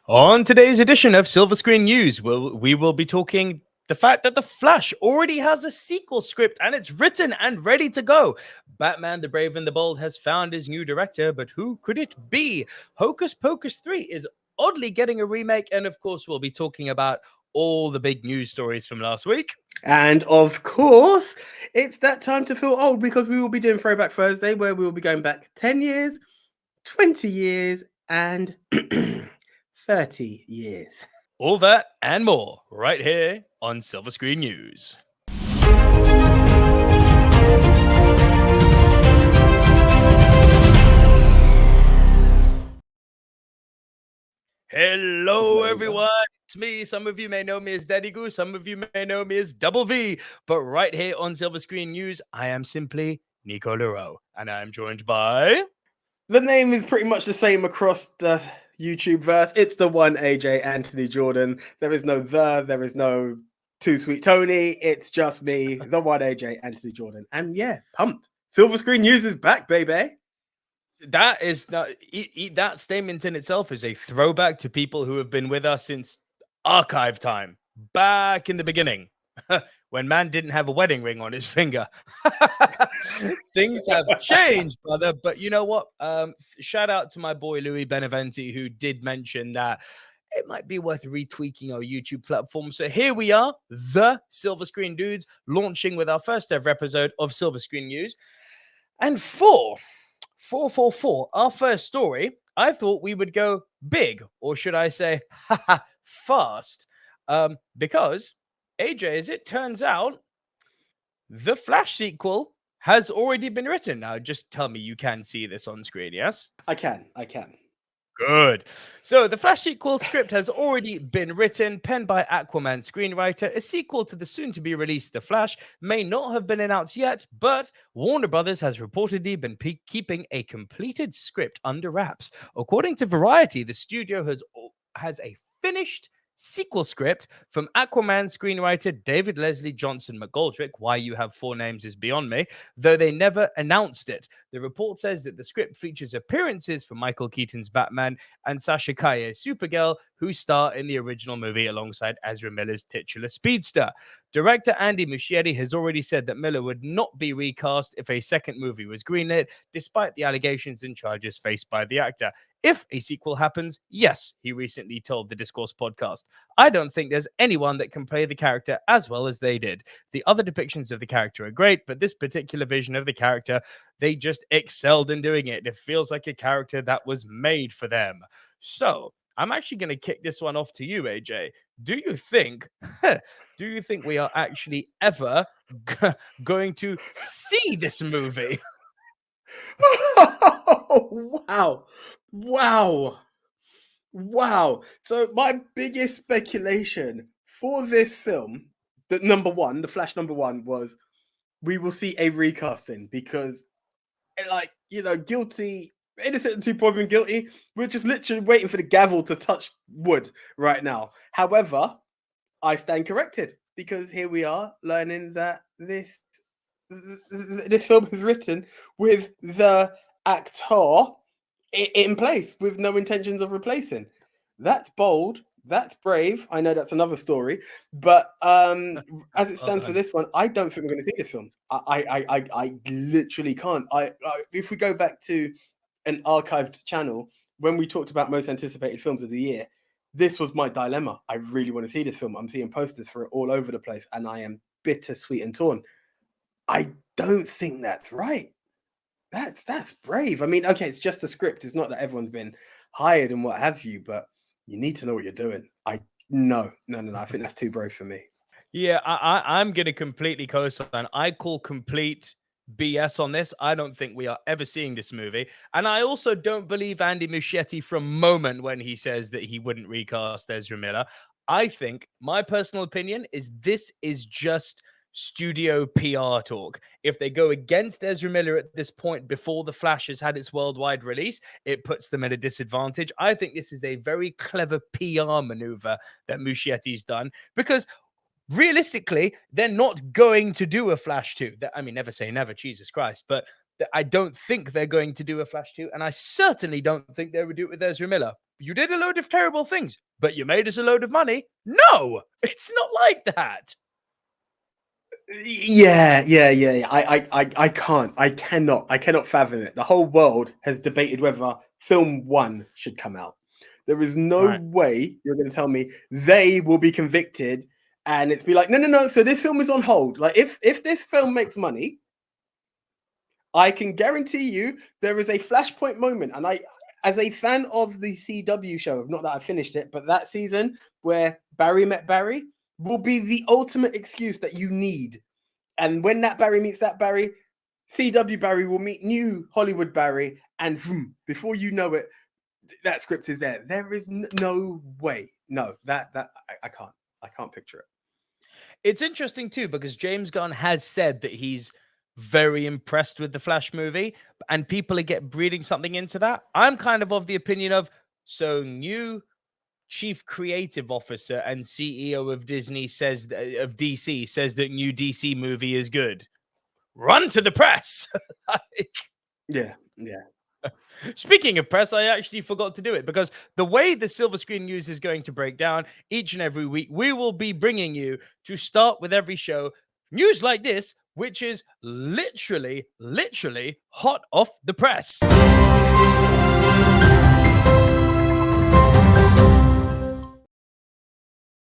On today's edition of Silver Screen News, we will be talking the fact that The Flash already has a sequel script and it's written and ready to go. Batman the Brave and the Bold has found his new director, but who could it be? Hocus Pocus 3 is oddly getting a remake, and of course, we'll be talking about all the big news stories from last week. And of course, it's that time to feel old because we will be doing Throwback Thursday, where we will be going back 10 years, 20 years, and 30 years. All that and more right here on Silver Screen News. Hello, everyone. It's me. Some of you may know me as Daddy Goose. Some of you may know me as Double V. But right here on Silver Screen News, I am simply Nico Leroux. And I am joined by... The name is pretty much the same across the YouTube verse. It's the one AJ Anthony Jordan. There is no there is no Too Sweet Tony. It's just me, the one AJ Anthony Jordan. And yeah, pumped. Silver Screen News is back, baby. That is that statement in itself is a throwback to people who have been with us since archive time, back in the beginning, when man didn't have a wedding ring on his finger. Things have changed, brother. But you know what? Shout out to my boy Louis Beneventi, who did mention that it might be worth retweaking our YouTube platform. So here we are, the Silver Screen Dudes, launching with our first ever episode of Silver Screen News. And 444, our first story, I thought we would go big, or should I say, fast, because, AJ, as it turns out, the Flash sequel has already been written. Now, just tell me you can see this on screen, yes? I can. Good. So the Flash sequel script has already been written, penned by Aquaman screenwriter. A sequel to the soon-to-be-released The Flash may not have been announced yet, but Warner Brothers has reportedly been keeping a completed script under wraps. According to Variety, the studio has a finished sequel script from Aquaman screenwriter David Leslie Johnson McGoldrick. Why you have four names is beyond me, though they never announced it. The report says that the script features appearances from Michael Keaton's Batman and Sasha Calle's Supergirl, who star in the original movie alongside Ezra Miller's titular speedster. Director Andy Muschietti has already said that Miller would not be recast if a second movie was greenlit, despite the allegations and charges faced by the actor. If a sequel happens, yes, he recently told the Discourse podcast. I don't think there's anyone that can play the character as well as they did. The other depictions of the character are great, but this particular vision of the character, they just excelled in doing it. It feels like a character that was made for them. So I'm actually going to kick this one off to you, AJ. Do you think we are actually ever going to see this movie? Oh, wow. So my biggest speculation for this film, the Flash number one, was we will see a recasting because, like, you know, guilty, innocent until proven guilty. We're just literally waiting for the gavel to touch wood right now. However, I stand corrected because here we are learning that this film is written with the actor in place with no intentions of replacing. That's bold. That's brave. I know that's another story, but as it stands for this one, I don't think we're going to see this film. I literally can't. If we go back to an archived channel when we talked about most anticipated films of the year, this was my dilemma. I really want to see this film. I'm seeing posters for it all over the place, and I am bittersweet and torn. I don't think that's right. That's brave. I mean, okay, it's just a script. It's not that everyone's been hired and what have you, but you need to know what you're doing. No. I think that's too brave for me. Yeah, I'm going to completely co-sign. I call complete BS on this. I don't think we are ever seeing this movie. And I also don't believe Andy Muschietti from a moment when he says that he wouldn't recast Ezra Miller. I think my personal opinion is this is just studio PR talk. If they go against Ezra Miller at this point before The Flash has had its worldwide release, it puts them at a disadvantage. I think this is a very clever PR maneuver that Muschietti's done because realistically, they're not going to do a Flash 2. I mean, never say never, Jesus Christ. But I don't think they're going to do a Flash 2, and I certainly don't think they would do it with Ezra Miller. You did a load of terrible things, but you made us a load of money. No, it's not like that. Yeah. I cannot fathom it. The whole world has debated whether film 1 should come out. There is no way you're going to tell me they will be convicted and it's be like, no. So this film is on hold. Like, if this film makes money, I can guarantee you there is a flashpoint moment. And I, as a fan of the CW show, not that I finished it, but that season where Barry met Barry will be the ultimate excuse that you need. And when that Barry meets that Barry, CW Barry will meet new Hollywood Barry, and before you know it, that script is there. There is no way. No, that I can't picture it. It's interesting too, because James Gunn has said that he's very impressed with the Flash movie, and people are breeding something into that. I'm kind of the opinion of, so new chief creative officer and CEO of Disney of DC says that new DC movie is good. Run to the press. Yeah. Speaking of press, I actually forgot to do it, because the way the Silver Screen News is going to break down each and every week, we will be bringing you, to start with every show, news like this, which is literally hot off the press.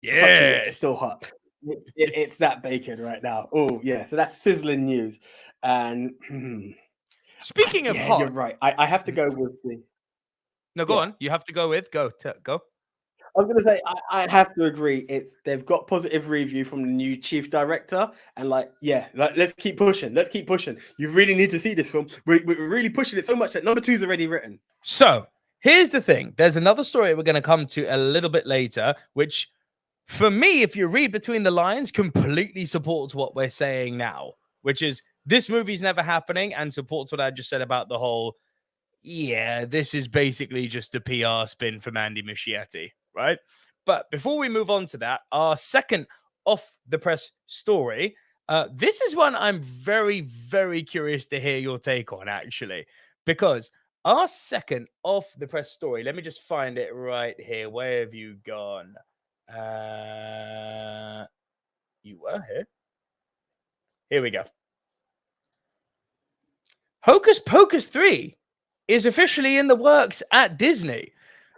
Yeah, it's still hot. It's that bacon right now. Oh yeah, so that's sizzling news. And speaking of hot, you're right. I have to go with the. No, go on. You have to go with go. I was going to say I have to agree. They've got positive review from the new chief director, and let's keep pushing. Let's keep pushing. You really need to see this film. We're really pushing it so much that number 2 is already written. So here's the thing. There's another story we're going to come to a little bit later, which, for me, if you read between the lines, completely supports what we're saying now, which is this movie's never happening, and supports what I just said about the whole, this is basically just a PR spin for Mandy Muschietti, right? But before we move on to that, our second off the press story, this is one I'm very, very curious to hear your take on, actually, because our second off the press story, let me just find it right here. Where have you gone? You were here. Here we go. Hocus Pocus 3 is officially in the works at Disney.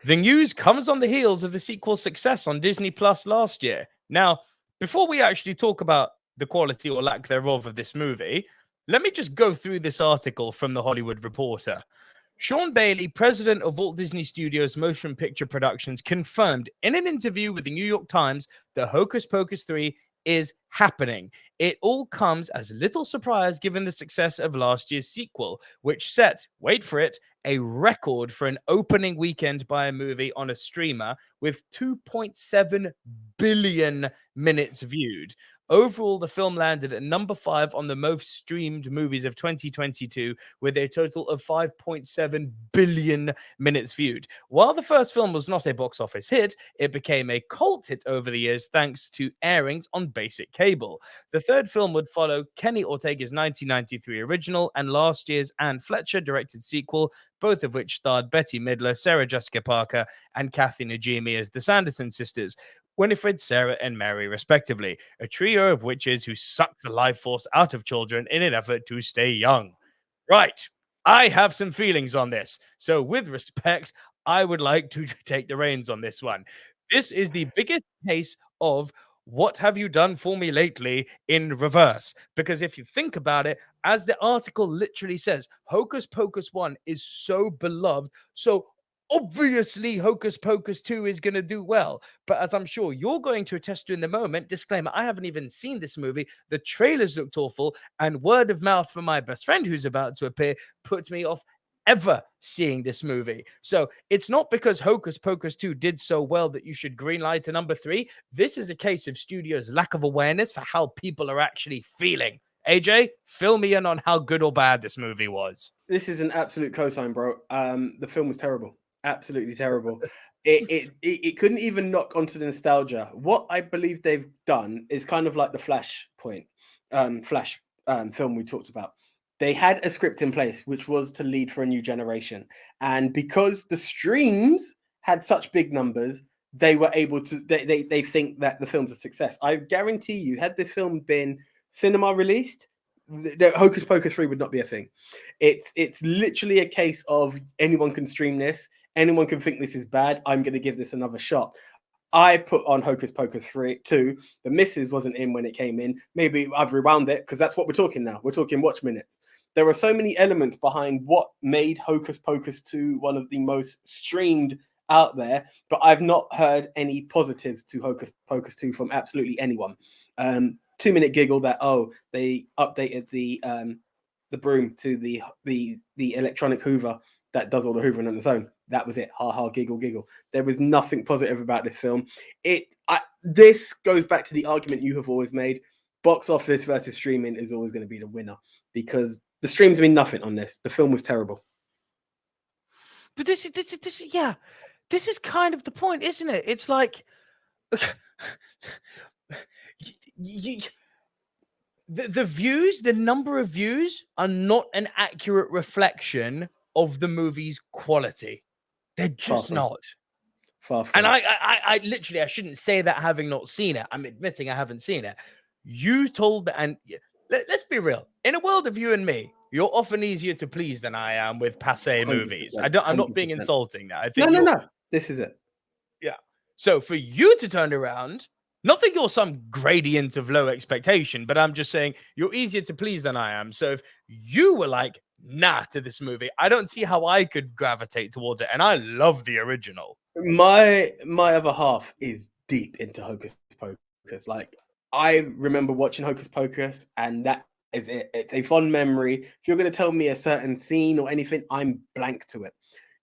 The news comes on the heels of the sequel's success on Disney Plus last year. Now, before we actually talk about the quality or lack thereof of this movie, let me just go through this article from The Hollywood Reporter. Sean Bailey, president of Walt Disney Studios Motion Picture Productions, confirmed in an interview with the New York Times that Hocus Pocus 3 is happening. It all comes as little surprise given the success of last year's sequel, which set, wait for it, a record for an opening weekend by a movie on a streamer with 2.7 billion minutes viewed. Overall, the film landed at number 5 on the most streamed movies of 2022 with a total of 5.7 billion minutes viewed. While the first film was not a box office hit, it became a cult hit over the years thanks to airings on basic cable. The third film would follow Kenny Ortega's 1993 original and last year's Anne Fletcher directed sequel, both of which starred Bette Midler, Sarah Jessica Parker, and Kathy Najimy as the Sanderson sisters, Winifred, Sarah, and Mary, respectively, a trio of witches who suck the life force out of children in an effort to stay young. Right. I have some feelings on this. So, with respect, I would like to take the reins on this one. This is the biggest case of what have you done for me lately in reverse? Because if you think about it, as the article literally says, Hocus Pocus 1 is so beloved. So obviously Hocus Pocus 2 is going to do well. But as I'm sure you're going to attest to in the moment, disclaimer, I haven't even seen this movie. The trailers looked awful, and word of mouth from my best friend who's about to appear puts me off ever seeing this movie. So it's not because Hocus Pocus 2 did so well that you should greenlight to number 3. This is a case of studios' lack of awareness for how people are actually feeling. AJ, fill me in on how good or bad this movie was. This is an absolute cosign, bro. The film was terrible. Absolutely terrible. It couldn't even knock onto the nostalgia. What I believe they've done is kind of like the Flash film we talked about. they had a script in place, which was to lead for a new generation. And because the streams had such big numbers, they were able to, they think that the film's a success. I guarantee you, had this film been cinema released, the Hocus Pocus 3 would not be a thing. It's literally a case of anyone can stream this, anyone can think this is bad, I'm going to give this another shot. I put on Hocus Pocus 2. The missus wasn't in when it came in. Maybe I've rewound it because that's what we're talking now. We're talking watch minutes. There are so many elements behind what made Hocus Pocus 2 one of the most streamed out there, but I've not heard any positives to Hocus Pocus 2 from absolutely anyone. 2-minute giggle that, oh, they updated the broom to the electronic Hoover that does all the hoovering on its own. That was it. Ha ha, giggle, giggle. There was nothing positive about this film. This goes back to the argument you have always made. Box office versus streaming is always going to be the winner because the streams mean nothing on this. The film was terrible. But this is kind of the point, isn't it? It's like the views, the number of views are not an accurate reflection of the movie's quality. They're just not. Far from. And I literally, I shouldn't say that having not seen it. I'm admitting I haven't seen it. You told me, and let's be real. In a world of you and me, you're often easier to please than I am with passé movies. I'm not being insulting now. I think no. This is it. Yeah. So for you to turn around, not that you're some gradient of low expectation, but I'm just saying you're easier to please than I am. So if you were like, nah, to this movie, I don't see how I could gravitate towards it. And I love the original. My other half is deep into Hocus Pocus. Like, I remember watching Hocus Pocus, and that is it. It's a fond memory. If you're going to tell me a certain scene or anything, I'm blank to it.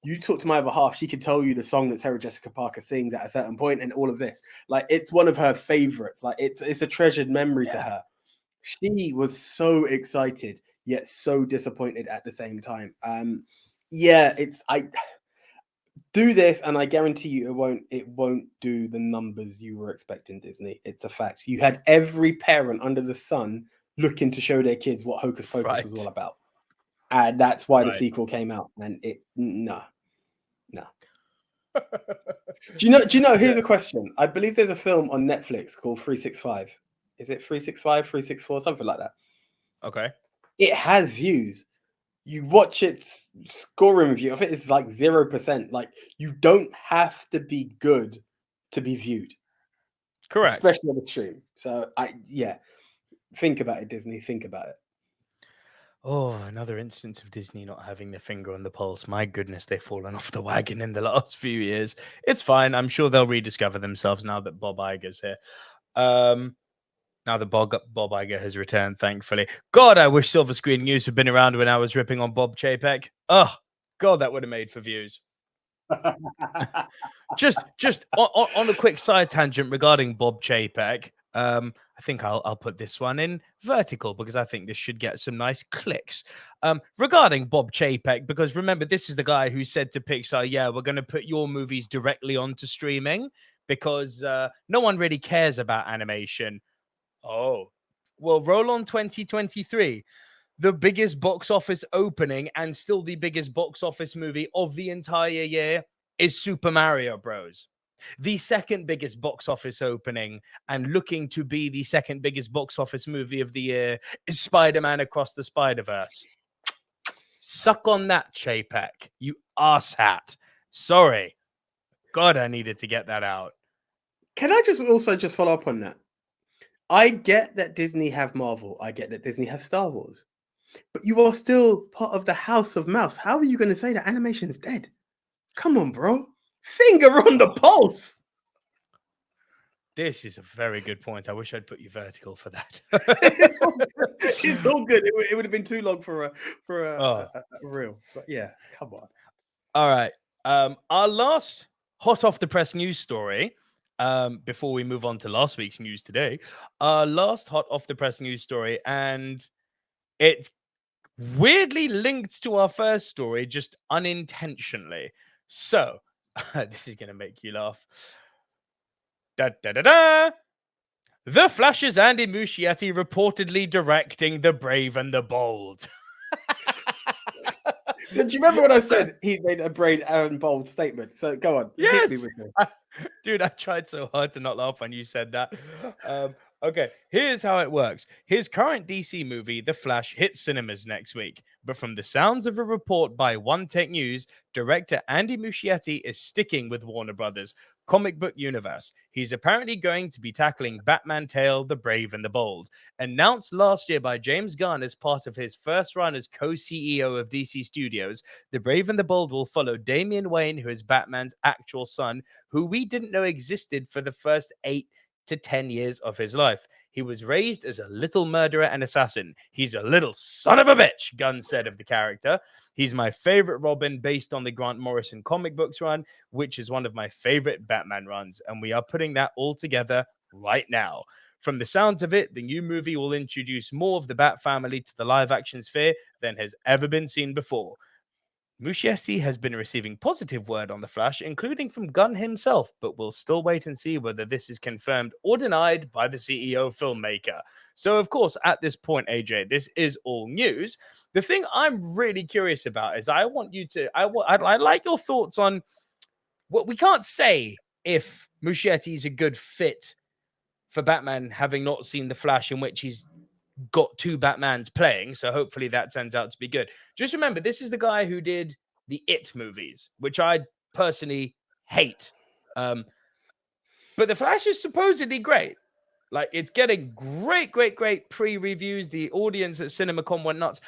You talk to my other half, she could tell you the song that Sarah Jessica Parker sings at a certain point and all of this. Like, it's one of her favorites. Like, it's a treasured memory to her. She was so excited, yet so disappointed at the same time. I do this, and I guarantee you it won't do the numbers you were expecting, Disney. It's a fact. You had every parent under the sun looking to show their kids what Hocus Pocus was all about. And that's why the sequel came out. And no. Do you know, here's a question. I believe there's a film on Netflix called 365. Is it 365, 364, something like that? Okay. It has views. You watch its scoring review. I think it's like 0%. Like, you don't have to be good to be viewed. Correct. Especially on the stream. So think about it, Disney. Think about it. Oh, another instance of Disney not having their finger on the pulse. My goodness, they've fallen off the wagon in the last few years. It's fine. I'm sure they'll rediscover themselves now that Bob Iger's here. Now that Bob Iger has returned, thankfully. God, I wish Silver Screen News had been around when I was ripping on Bob Chapek. Oh, God, that would have made for views. just on a quick side tangent regarding Bob Chapek. I think I'll put this one in vertical because I think this should get some nice clicks. Regarding Bob Chapek, because remember, this is the guy who said to Pixar, yeah, we're going to put your movies directly onto streaming because no one really cares about animation. Oh, well, roll on 2023. The biggest box office opening and still the biggest box office movie of the entire year is Super Mario Bros. The second biggest box office opening and looking to be the second biggest box office movie of the year is Spider-Man Across the Spider-Verse. Suck on that, Chapek, you asshat. Sorry. God, I needed to get that out. Can I just follow up on that? I get that Disney have Marvel. I get that Disney have Star Wars. But you are still part of the House of Mouse. How are you going to say that animation is dead? Come on, bro. Finger on the pulse. This is a very good point. I wish I'd put you vertical for that. It's all good. It would have been too long for a reel. But yeah, come on. All right. Our last hot off the press news story, before we move on to last week's news today, our last hot off the press news story, and it's weirdly linked to our first story, just unintentionally. So, this is going to make you laugh. Da, da, da, da. The Flash's Andy Muschietti reportedly directing The Brave and the Bold. So do you remember when I So- said he made a brave and bold statement? So go on, hit me Yes, with it. dude, I tried so hard to not laugh when you said that. Okay, here's how it works. His current DC movie, The Flash, hits cinemas next week. But from the sounds of a report by One Tech News, director Andy Muschietti is sticking with Warner Brothers' comic book universe. He's apparently going to be tackling Batman Tale, The Brave and the Bold. Announced last year by James Gunn as part of his first run as co-CEO of DC Studios, The Brave and the Bold will follow Damian Wayne, who is Batman's actual son, who we didn't know existed for the first 8 to 10 years of his life. He was raised as a little murderer and assassin. He's a little son of a bitch, Gunn said of the character. He's my favorite Robin based on the Grant Morrison comic books run, which is one of my favorite Batman runs. And we are putting that all together right now. From the sounds of it, the new movie will introduce more of the Bat family to the live action sphere than has ever been seen before. Muschietti has been receiving positive word on The Flash, including from Gunn himself, but we'll still wait and see whether this is confirmed or denied by the CEO filmmaker. So, of course, at this point, AJ, this is all news. The thing I'm really curious about is I want you to, I'd like your thoughts on what we can't say if Muschietti is a good fit for Batman, having not seen The Flash, in which he's got 2 Batmans playing, so hopefully that turns out to be good. Just remember, this is the guy who did the It movies, which I personally hate. But The Flash is supposedly great. Like, it's getting great pre-reviews. The audience at CinemaCon went nuts.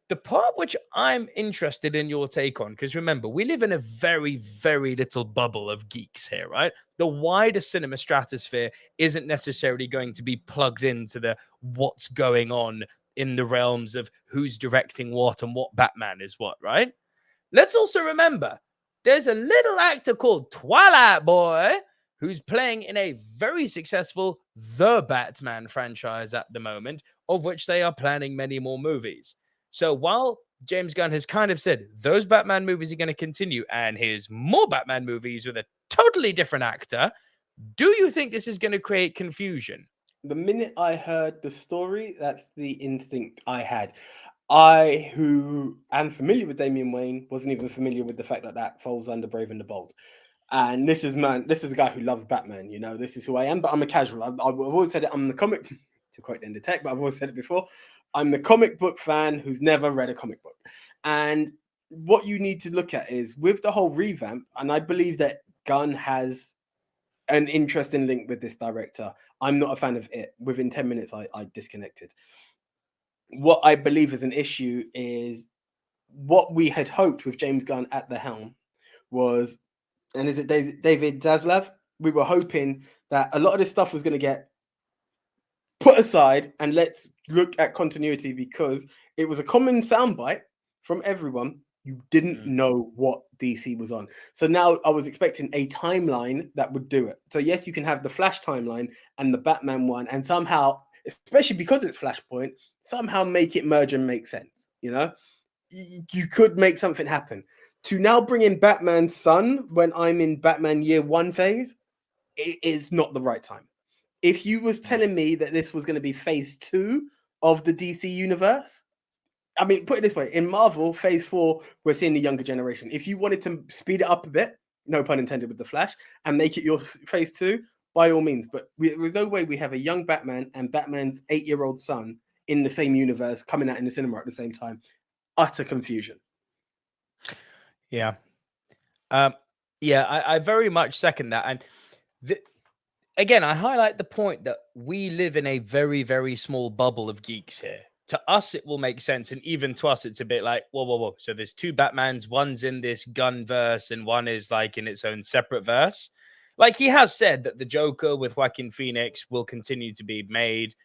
The part which I'm interested in your take on, because remember, we live in a very, very little bubble of geeks here, right? The wider cinema stratosphere isn't necessarily going to be plugged into the what's going on in the realms of who's directing what and what Batman is what, right? Let's also remember there's a little actor called Twilight Boy who's playing in a very successful The Batman franchise at the moment, of which they are planning many more movies. So while James Gunn has kind of said those Batman movies are going to continue and here's more Batman movies with a totally different actor, do you think this is going to create confusion? The minute I heard the story, that's the instinct I had. I, who am familiar with Damian Wayne, wasn't even familiar with the fact that that falls under Brave and the Bold. And this is a guy who loves Batman. You know, this is who I am. But I'm a casual. I've always said it. I'm the comic, to quote the end of tech, but I've always said it before. I'm the comic book fan who's never read a comic book. And what you need to look at is with the whole revamp, and I believe that Gunn has an interesting link with this director. I'm not a fan of it. Within 10 minutes, I disconnected. What I believe is an issue is what we had hoped with James Gunn at the helm was, and is it David Zaslav? We were hoping that a lot of this stuff was going to get put aside and let's look at continuity, because it was a common soundbite from everyone. You didn't know what DC was on. So now I was expecting a timeline that would do it. So yes, you can have the Flash timeline and the Batman one, and somehow, especially because it's Flashpoint, somehow make it merge and make sense. You know, you could make something happen. To now bring in Batman's son when I'm in Batman Year One phase, it is not the right time. If you was telling me that this was going to be phase 2 of the DC universe, I mean, put it this way, in Marvel, phase 4, we're seeing the younger generation. If you wanted to speed it up a bit, no pun intended with the Flash, and make it your phase 2, by all means. But there's no way we have a young Batman and Batman's 8-year-old son in the same universe coming out in the cinema at the same time. Utter confusion. Yeah. I very much second that. And again, I highlight the point that we live in a very, very small bubble of geeks here. To us, it will make sense. And even to us, it's a bit like, whoa. So there's 2 Batmans. One's in this Gun verse and one is like in its own separate verse. Like, he has said that the Joker with Joaquin Phoenix will continue to be made.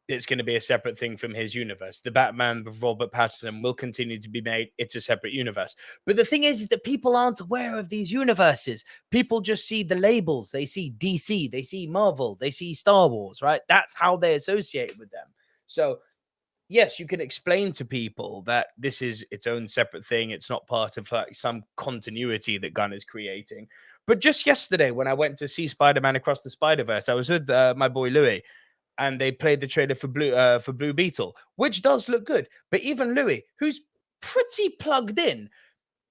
It's going to be a separate thing from his universe. The Batman with Robert Pattinson will continue to be made. It's a separate universe. But the thing is that people aren't aware of these universes. People just see the labels. They see DC, they see Marvel, they see Star Wars, right? That's how they associate with them. So yes, you can explain to people that this is its own separate thing. It's not part of like some continuity that Gunn is creating. But just yesterday, when I went to see Spider-Man Across the Spider-Verse, I was with my boy Louis. and they played the trailer for Blue Beetle, which does look good. But even Louis, who's pretty plugged in,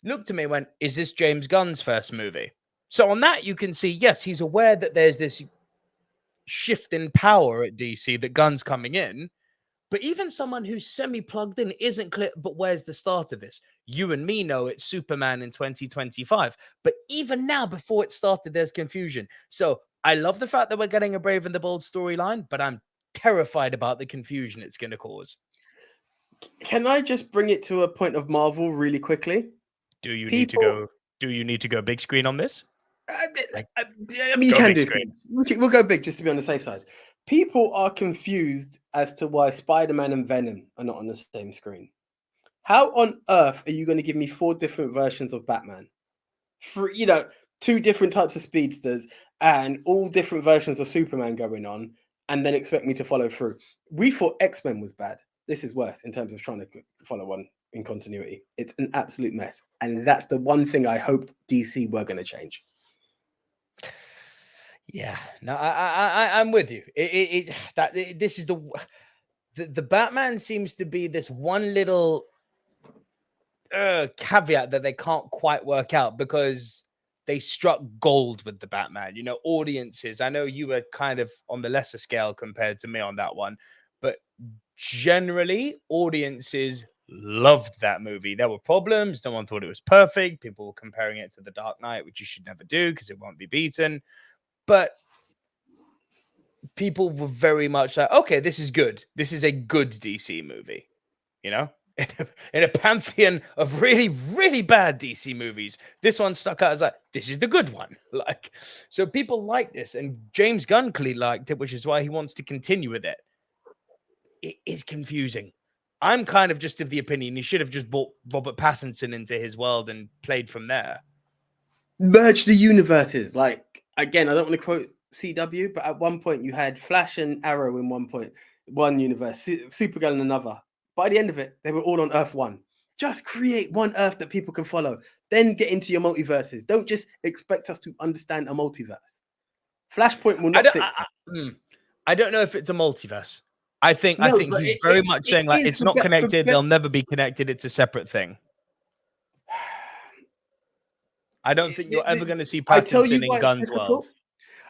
looked at me and went, "Is this James Gunn's first movie?" So on that, you can see, yes, he's aware that there's this shift in power at DC, that Gunn's coming in. But even someone who's semi-plugged in isn't clear, but where's the start of this? You and me know it's Superman in 2025. But even now, before it started, there's confusion. So I love the fact that we're getting a Brave and the Bold storyline, but I'm terrified about the confusion it's going to cause. Can I just bring it to a point of Marvel really quickly? Do you need to go big screen on this? I mean, you can do. We'll go big just to be on the safe side. People are confused as to why Spider-Man and Venom are not on the same screen. How on earth are you going to give me 4 different versions of Batman? For 2 different types of speedsters and all different versions of Superman going on, and then expect me to follow through? We thought X-Men was bad. This is worse in terms of trying to follow one in continuity. It's an absolute mess. And that's the one thing I hoped DC were going to change. Yeah, no, I'm with you. This is the Batman seems to be this one little caveat that they can't quite work out, because they struck gold with the Batman. Audiences. I know you were kind of on the lesser scale compared to me on that one, but generally, audiences loved that movie. There were problems. No one thought it was perfect. People were comparing it to The Dark Knight, which you should never do because it won't be beaten. But people were very much like, okay, this is good. This is a good DC movie, in a pantheon of really, really bad DC movies. This one stuck out as like, this is the good one. So people like this, and James Gunn clearly liked it, which is why he wants to continue with it. It is confusing. I'm kind of just of the opinion he should have just brought Robert Pattinson into his world and played from there. Merge the universes. Again, I don't want to quote CW, but at one point you had Flash and Arrow in one universe, Supergirl in another. By the end of it, they were all on Earth 1. Just create one Earth that people can follow. Then get into your multiverses. Don't just expect us to understand a multiverse. Flashpoint will not fix that. I don't know if it's a multiverse. I think he's very much saying it's not connected. They'll never be connected. It's a separate thing. I don't think you're ever going to see Pattinson in Gunn's world.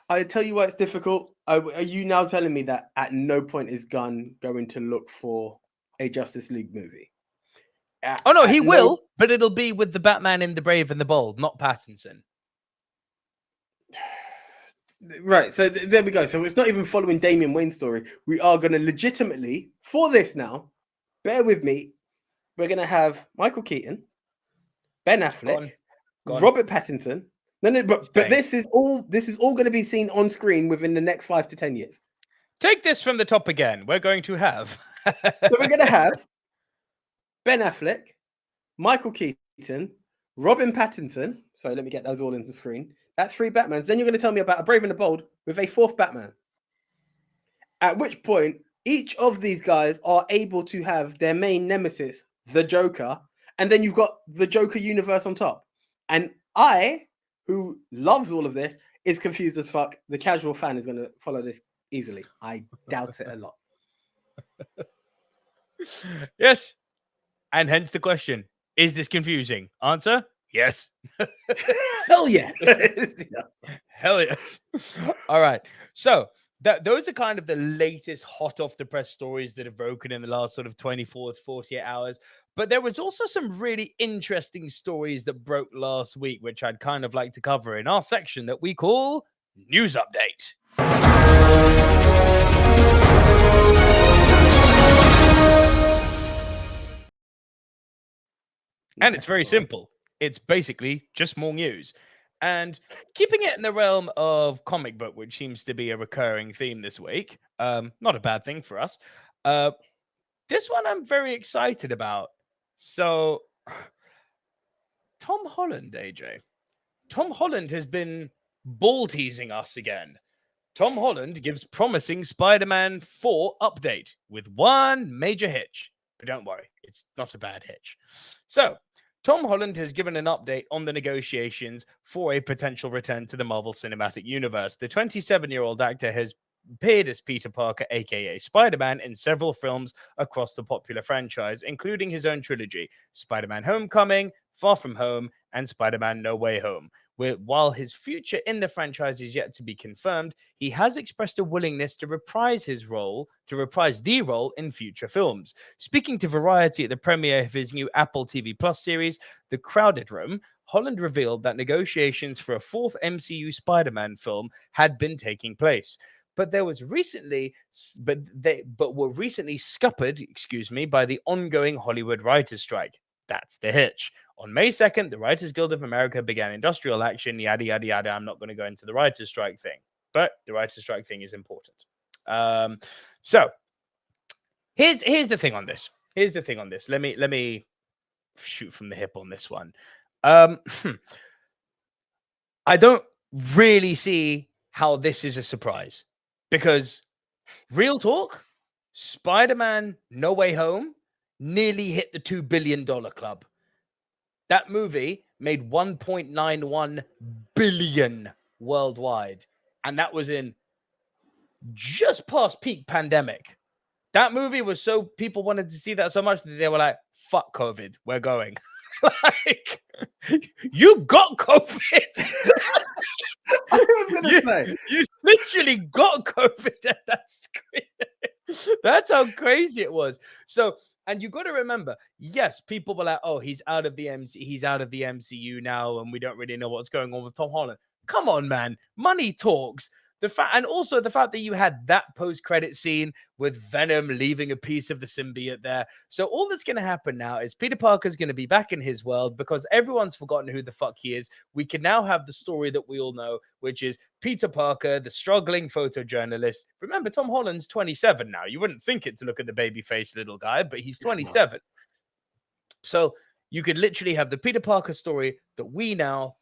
I tell you why it's difficult. Are you now telling me that at no point is Gunn going to look for a Justice League movie? He will, but it'll be with the Batman in The Brave and the Bold, not Pattinson. Right, so there we go. So it's not even following Damian Wayne's story. We are going to legitimately, for this now, bear with me, we're going to have Michael Keaton, Ben Affleck, Robert Pattinson. But this is all going to be seen on screen within the next 5 to 10 years. Take this from the top again. We're going to have so we're going to have Ben Affleck, Michael Keaton, Robin Pattinson. Sorry, let me get those all into the screen. That's 3 Batmans. Then you're going to tell me about a Brave and the Bold with a 4th Batman. At which point, each of these guys are able to have their main nemesis, the Joker, and then you've got the Joker universe on top. And I, who loves all of this, is confused as fuck. The casual fan is going to follow this easily. I doubt it a lot. Yes. And hence the question, is this confusing? Answer, yes. Hell yeah. Hell yes. All right. So those are kind of the latest hot off the press stories that have broken in the last sort of 24 to 48 hours. But there was also some really interesting stories that broke last week, which I'd kind of like to cover in our section that we call News Update. And it's very simple. It's basically just more news. And keeping it in the realm of comic book, which seems to be a recurring theme this week, not a bad thing for us. This one I'm very excited about. So, Tom Holland, AJ. Tom Holland has been ball teasing us again. Tom Holland gives promising Spider-Man 4 update with one major hitch. But don't worry, it's not a bad hitch. So, Tom Holland has given an update on the negotiations for a potential return to the Marvel Cinematic Universe. The 27-year-old actor has appeared as Peter Parker, aka Spider-Man, in several films across the popular franchise, including his own trilogy, Spider-Man Homecoming, Far From Home, and Spider-Man No Way Home. While his future in the franchise is yet to be confirmed, he has expressed a willingness to reprise the role in future films. Speaking to Variety at the premiere of his new Apple TV Plus series, The Crowded Room, Holland revealed that negotiations for a fourth MCU Spider-Man film had been taking place. But were recently scuppered, by the ongoing Hollywood writers' strike. That's the hitch. On May 2nd, the Writers Guild of America began industrial action, yada, yada, yada. I'm not going to go into the writers' strike thing, but the writers' strike thing is important. So here's the thing on this. Let me shoot from the hip on this one. I don't really see how this is a surprise, because real talk, Spider-Man No Way Home nearly hit the $2 billion club. That movie made 1.91 billion worldwide, and that was in just past peak pandemic. That movie was so people wanted to see that so much that they were like, fuck COVID, we're going. Like, you got COVID. I was gonna say, you literally got COVID at that screen. That's how crazy it was. So, and you got to remember, yes, people were like, "Oh, he's out of the MCU now, and we don't really know what's going on with Tom Holland." Come on, man, money talks. The fact that you had that post-credit scene with Venom leaving a piece of the symbiote there. So all that's going to happen now is Peter Parker's going to be back in his world, because everyone's forgotten who the fuck he is. We can now have the story that we all know, which is Peter Parker, the struggling photojournalist. Remember, Tom Holland's 27 now. You wouldn't think it to look at the baby-faced little guy, but he's 27. So you could literally have the Peter Parker story that we know,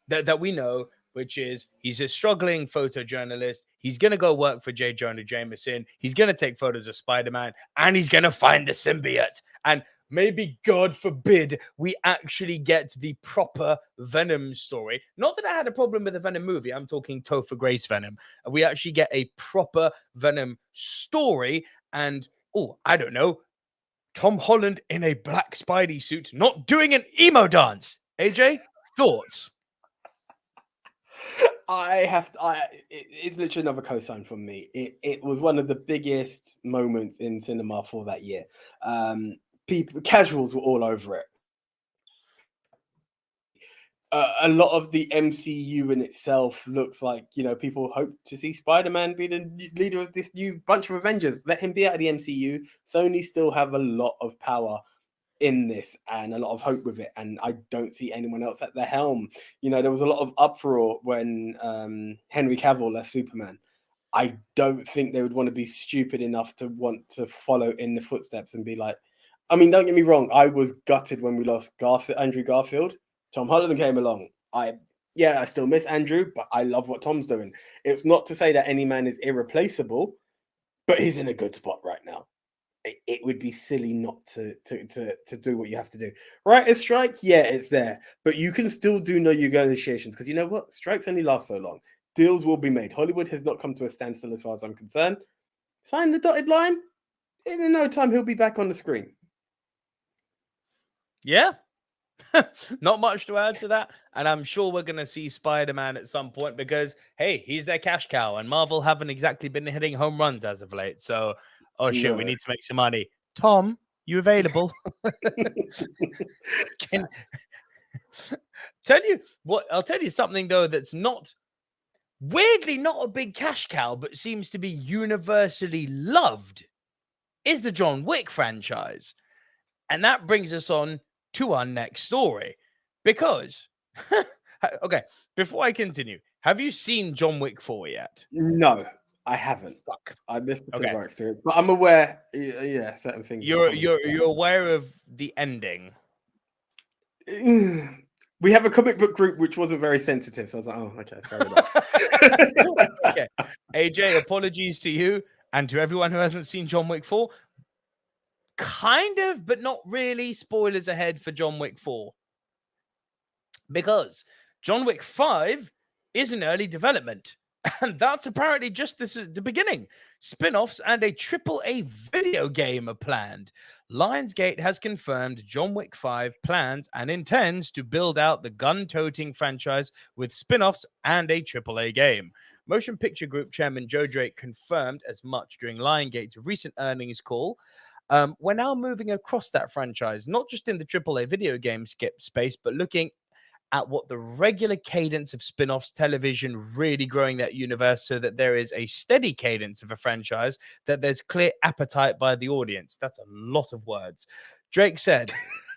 which is he's a struggling photojournalist. He's going to go work for J. Jonah Jameson. He's going to take photos of Spider-Man, and he's going to find the symbiote. And maybe, God forbid, we actually get the proper Venom story. Not that I had a problem with the Venom movie. I'm talking Topher Grace Venom. We actually get a proper Venom story. And, I don't know, Tom Holland in a black Spidey suit, not doing an emo dance. AJ, thoughts? It's literally another cosign from me. It was one of the biggest moments in cinema for that year. Casuals were all over it. A lot of the MCU in itself looks like, people hope to see Spider-Man be the leader of this new bunch of Avengers. Let him be out of the MCU. Sony still have a lot of power in this and a lot of hope with it, and I don't see anyone else at the helm. There was a lot of uproar when Henry Cavill left Superman. I don't think they would want to be stupid enough to want to follow in the footsteps and be like, I mean, don't get me wrong, I was gutted when we lost Andrew Garfield. Tom Holland came along. I still miss Andrew, but I love what Tom's doing. It's not to say that any man is irreplaceable, but he's in a good spot right now. It would be silly not to do what you have to do. Writer's strike, yeah, it's there, but you can still do no negotiations, because you know what? Strikes only last so long. Deals will be made. Hollywood has not come to a standstill as far as I'm concerned. Sign the dotted line. In no time, he'll be back on the screen. Yeah. Not much to add to that. And I'm sure we're going to see Spider-Man at some point, because, hey, he's their cash cow, and Marvel haven't exactly been hitting home runs as of late. So, oh shit, we need to make some money. Tom, you available? I'll tell you something, though, that's weirdly not a big cash cow, but seems to be universally loved, is the John Wick franchise. And that brings us on to our next story, because okay, before I continue, have you seen John Wick 4 yet? No, I haven't. Fuck. I missed the cinema experience, but I'm aware. Yeah, certain things. You're aware of the ending. We have a comic book group which wasn't very sensitive, so I was like, oh, okay, fair enough. Okay, AJ, apologies to you and to everyone who hasn't seen John Wick 4. Kind of, but not really. Spoilers ahead for John Wick 4. Because John Wick 5 is in early development. And that's apparently just this is the beginning. Spin-offs and a AAA video game are planned. Lionsgate has confirmed John Wick 5 plans and intends to build out the gun-toting franchise with spin-offs and a AAA game. Motion Picture Group chairman Joe Drake confirmed as much during Lionsgate's recent earnings call. We're now moving across that franchise, not just in the AAA video game skip space, but looking at what the regular cadence of spin-offs television, really growing that universe so that there is a steady cadence of a franchise, that there's clear appetite by the audience. That's a lot of words. Drake said,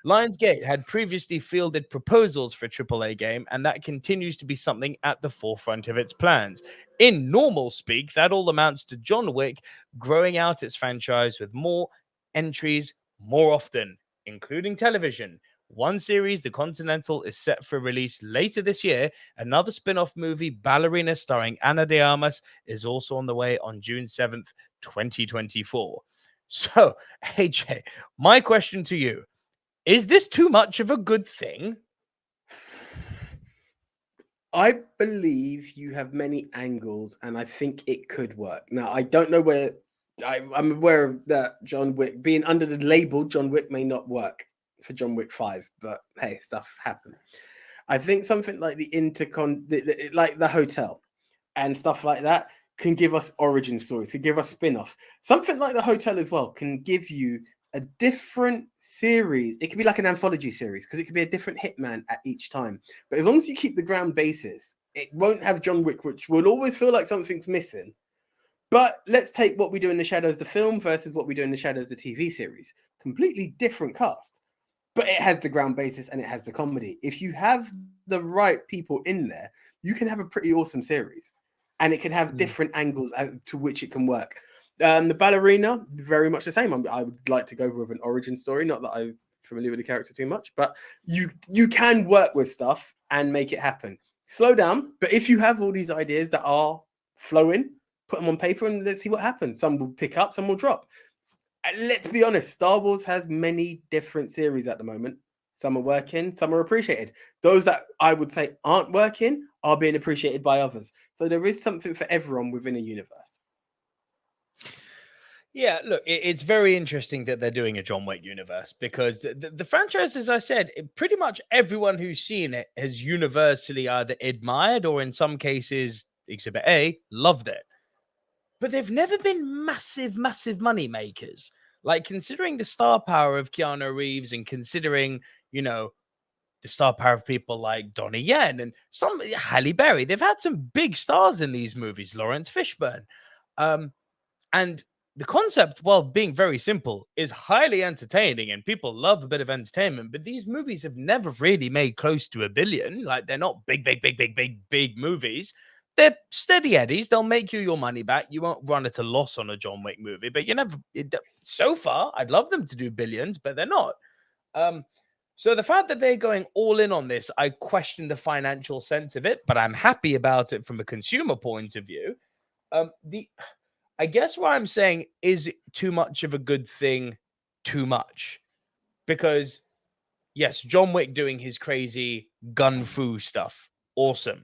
Lionsgate had previously fielded proposals for a AAA game, and that continues to be something at the forefront of its plans. In normal speak, that all amounts to John Wick growing out its franchise with more entries more often, including television. One series, The Continental, is set for release later this year. Another spin-off movie, Ballerina, starring Ana de Armas, is also on the way on June 7th, 2024. So, AJ, my question to you, is this too much of a good thing? I believe you have many angles, and I think it could work. Now, I don't know where... I'm aware of that John Wick, being under the label John Wick, may not work for John Wick 5, but hey, stuff happened. I think something like the like the hotel and stuff like that can give us origin stories, can give us spin-offs. Something like the hotel as well can give you a different series. It could be like an anthology series because it could be a different hitman at each time. But as long as you keep the ground basis, it won't have John Wick, which will always feel like something's missing. But let's take What We Do in the Shadows, the film, versus What We Do in the Shadows, the TV series. Completely different cast. But it has the ground basis and it has the comedy. If you have the right people in there, you can have a pretty awesome series. And it can have different angles to which it can work. The Ballerina, very much the same. I would like to go with an origin story. Not that I'm familiar with the character too much, but you can work with stuff and make it happen. Slow down. But if you have all these ideas that are flowing, put them on paper and let's see what happens. Some will pick up, some will drop. Let's be honest, Star Wars has many different series at the moment. Some are working, some are appreciated. Those that I would say aren't working are being appreciated by others. So there is something for everyone within a universe. Yeah, look, it's very interesting that they're doing a John Wick universe because the franchise, as I said, pretty much everyone who's seen it has universally either admired or in some cases, Exhibit A, loved it. But they've never been massive money makers. Like, considering the star power of Keanu Reeves and considering, the star power of people like Donnie Yen and some Halle Berry, they've had some big stars in these movies, Lawrence Fishburne. And the concept, while being very simple, is highly entertaining and people love a bit of entertainment. But these movies have never really made close to $1 billion. Like, they're not big movies. They're steady eddies. They'll make you your money back. You won't run at a loss on a John Wick movie, but so far, I'd love them to do billions, but they're not. So the fact that they're going all in on this, I question the financial sense of it, but I'm happy about it from a consumer point of view. I guess what I'm saying is too much of a good thing, too much, because yes, John Wick doing his crazy gun fu stuff, awesome.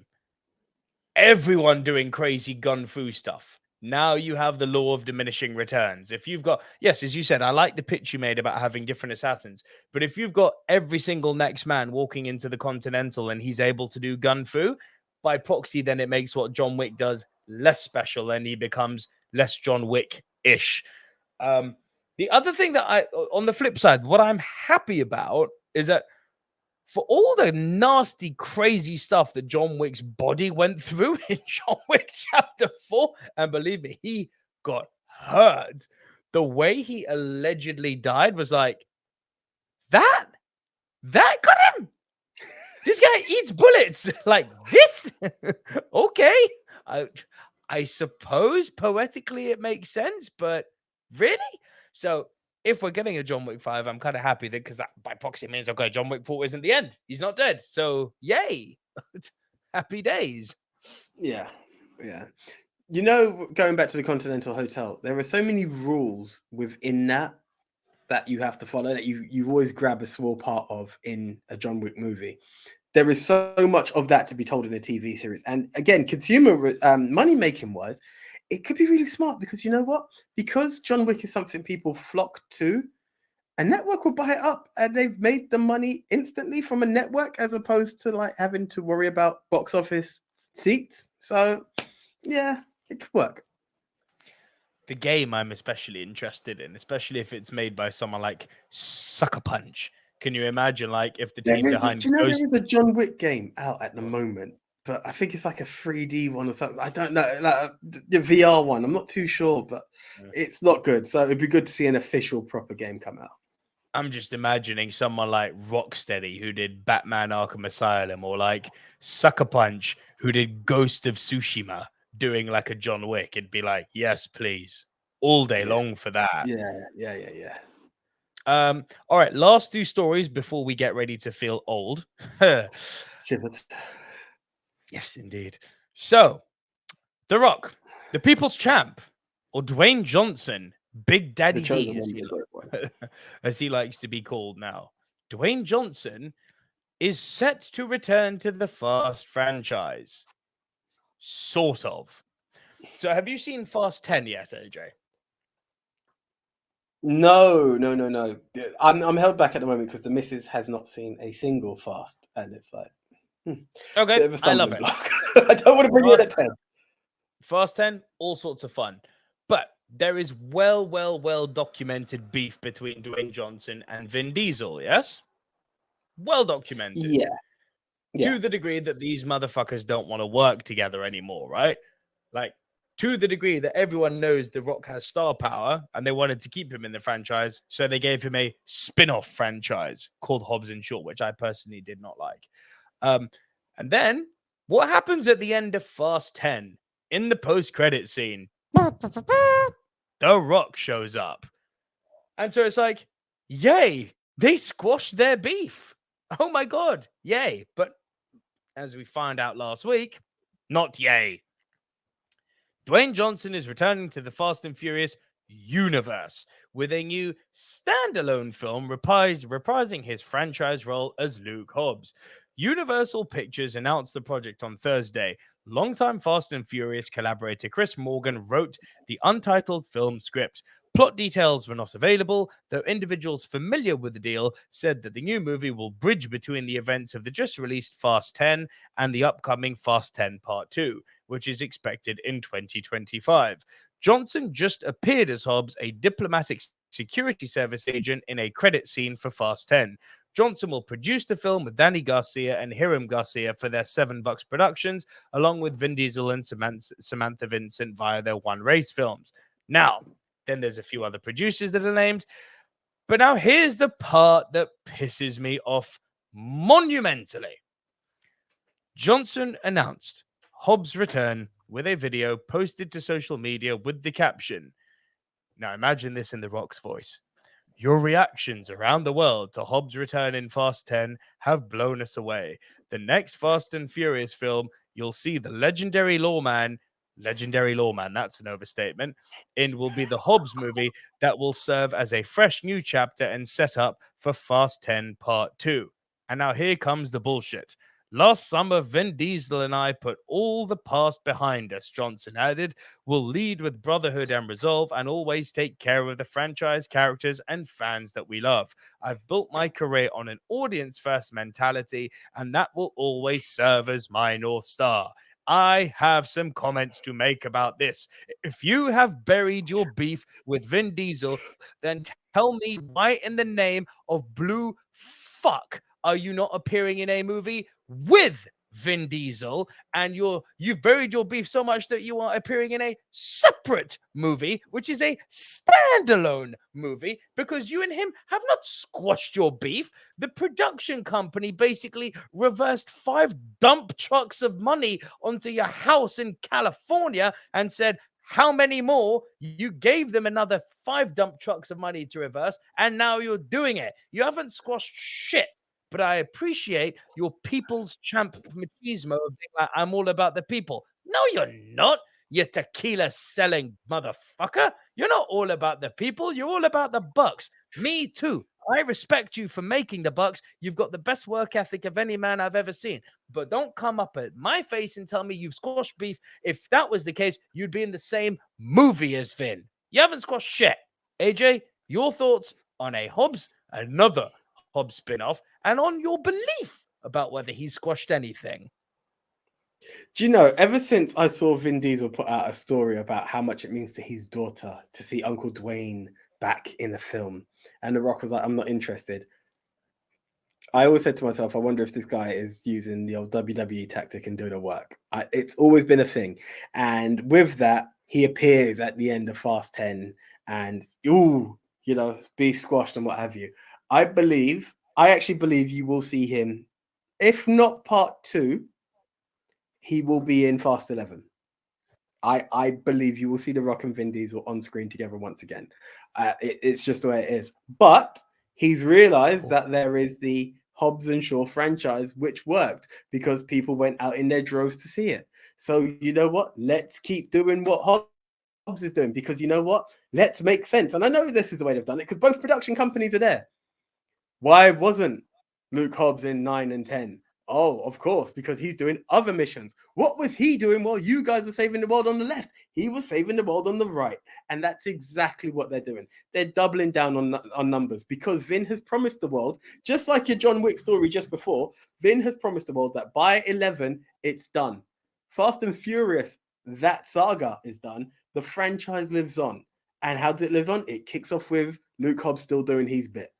Everyone doing crazy gun fu stuff. Now you have the law of diminishing returns. If you've got, yes, as you said, I like the pitch you made about having different assassins, but if you've got every single next man walking into the Continental and he's able to do gun fu, by proxy, then it makes what John Wick does less special and he becomes less John Wick-ish. The other thing that on the flip side, what I'm happy about is that for all the nasty, crazy stuff that John Wick's body went through in John Wick Chapter 4, and believe me, he got hurt. The way he allegedly died was like, that got him. This guy eats bullets like this. Okay. I suppose poetically it makes sense, but really? So if we're getting a John Wick 5, I'm kind of happy that because that by proxy means, okay, John Wick 4 isn't the end. He's not dead. So yay. Happy days. Yeah. Going back to the Continental Hotel, there are so many rules within that you have to follow that you always grab a small part of in a John Wick movie. there is so much of that to be told in a TV series. And again, consumer money making wise, it could be really smart because you know what? Because John Wick is something people flock to, a network will buy it up and they've made the money instantly from a network as opposed to like having to worry about box office seats. So yeah, it could work. The game I'm especially interested in, especially if it's made by someone like Sucker Punch. Can you imagine, like, if the team behind Do you know Ghost... there is a John Wick game out at the moment, but I think it's like a 3D one or something. I don't know, like the VR one. I'm not too sure, but it's not good. So it'd be good to see an official proper game come out. I'm just imagining someone like Rocksteady who did Batman Arkham Asylum, or like Sucker Punch who did Ghost of Tsushima doing like a John Wick. It'd be like, yes, please, all day long for that. Yeah. All right, last two stories before we get ready to feel old. Yes, indeed. So, The Rock, the People's Champ, or Dwayne Johnson, Big Daddy D, as he likes to be called now. Dwayne Johnson is set to return to the Fast franchise. Sort of. So have you seen Fast 10 yet, AJ? No. I'm held back at the moment because the missus has not seen a single Fast, and it's like okay, I love it. I don't want to bring you in at 10. Fast 10, all sorts of fun. But there is well documented beef between Dwayne Johnson and Vin Diesel, yes? Well documented. Yeah. To the degree that these motherfuckers don't want to work together anymore, right? Like, to the degree that everyone knows The Rock has star power and they wanted to keep him in the franchise, so they gave him a spin-off franchise called Hobbs and Shaw, which I personally did not like. And then, what happens at the end of Fast 10? In the post-credit scene, The Rock shows up. And so it's like, yay, they squashed their beef. Oh my God, yay. But as we found out last week, not yay. Dwayne Johnson is returning to the Fast and Furious universe with a new standalone film reprising his franchise role as Luke Hobbs. Universal Pictures announced the project on Thursday. Longtime Fast and Furious collaborator Chris Morgan wrote the untitled film script. Plot details were not available, though individuals familiar with the deal said that the new movie will bridge between the events of the just-released Fast 10 and the upcoming Fast 10 Part 2, which is expected in 2025. Johnson just appeared as Hobbs, a diplomatic security service agent, in a credit scene for Fast 10. Johnson will produce the film with Danny Garcia and Hiram Garcia for their $7 Productions, along with Vin Diesel and Samantha Vincent via their One Race films. Now, then there's a few other producers that are named. But now here's the part that pisses me off monumentally. Johnson announced Hobbs' return with a video posted to social media with the caption. Now imagine this in The Rock's voice. Your reactions around the world to Hobbs' return in Fast 10 have blown us away. The next Fast and Furious film, you'll see the legendary lawman, that's an overstatement, will be the Hobbs movie that will serve as a fresh new chapter and set up for Fast 10 Part 2. And now here comes the bullshit. Last summer, Vin Diesel and I put all the past behind us, Johnson added. We'll lead with brotherhood and resolve and always take care of the franchise, characters, and fans that we love. I've built my career on an audience-first mentality, and that will always serve as my North Star. I have some comments to make about this. If you have buried your beef with Vin Diesel, then tell me why in the name of blue fuck are you not appearing in a movie with Vin Diesel, and you've buried your beef so much that you are appearing in a separate movie, which is a standalone movie, because you and him have not squashed your beef. The production company basically reversed 5 dump trucks of money onto your house in California and said, how many more? You gave them another 5 dump trucks of money to reverse, and now you're doing it. You haven't squashed shit. But I appreciate your people's champ machismo of being like, I'm all about the people. No, you're not, you tequila selling motherfucker. You're not all about the people. You're all about the bucks. Me too. I respect you for making the bucks. You've got the best work ethic of any man I've ever seen. But don't come up at my face and tell me you've squashed beef. If that was the case, you'd be in the same movie as Vin. You haven't squashed shit. AJ, your thoughts on another Hobbs spin-off, and on your belief about whether he squashed anything. Do you know, ever since I saw Vin Diesel put out a story about how much it means to his daughter to see Uncle Dwayne back in the film, and The Rock was like, I'm not interested. I always said to myself, I wonder if this guy is using the old WWE tactic and doing a work. It's always been a thing. And with that, he appears at the end of Fast 10 and, be squashed and what have you. I actually believe you will see him, if not part 2, he will be in Fast 11. I believe you will see The Rock and Vin Diesel on screen together once again. It's just the way it is. But he's realized that there is the Hobbs and Shaw franchise, which worked because people went out in their droves to see it. So you know what? Let's keep doing what Hobbs is doing, because you know what? Let's make sense. And I know this is the way they've done it because both production companies are there. Why wasn't Luke Hobbs in 9 and 10? Oh, of course, because he's doing other missions. What was he doing while you guys are saving the world on the left? He was saving the world on the right. And that's exactly what they're doing. They're doubling down on numbers because Vin has promised the world, just like your John Wick story just before, Vin has promised the world that by 11, it's done. Fast and Furious, that saga is done. The franchise lives on. And how does it live on? It kicks off with Luke Hobbs still doing his bit.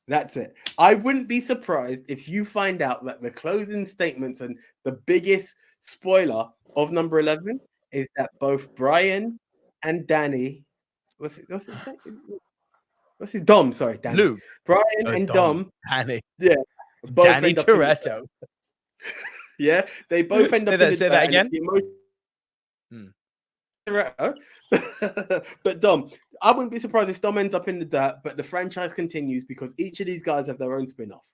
That's it. I wouldn't be surprised if you find out that the closing statements and the biggest spoiler of number 11 is that both Brian and Danny, what's his Dom? Sorry, Danny. Luke. Brian and Dom. Danny. Yeah. Both Danny Toretto. Yeah, they both end up in the say that again. But Dom, I wouldn't be surprised if Dom ends up in the dirt, but the franchise continues because each of these guys have their own spin-off.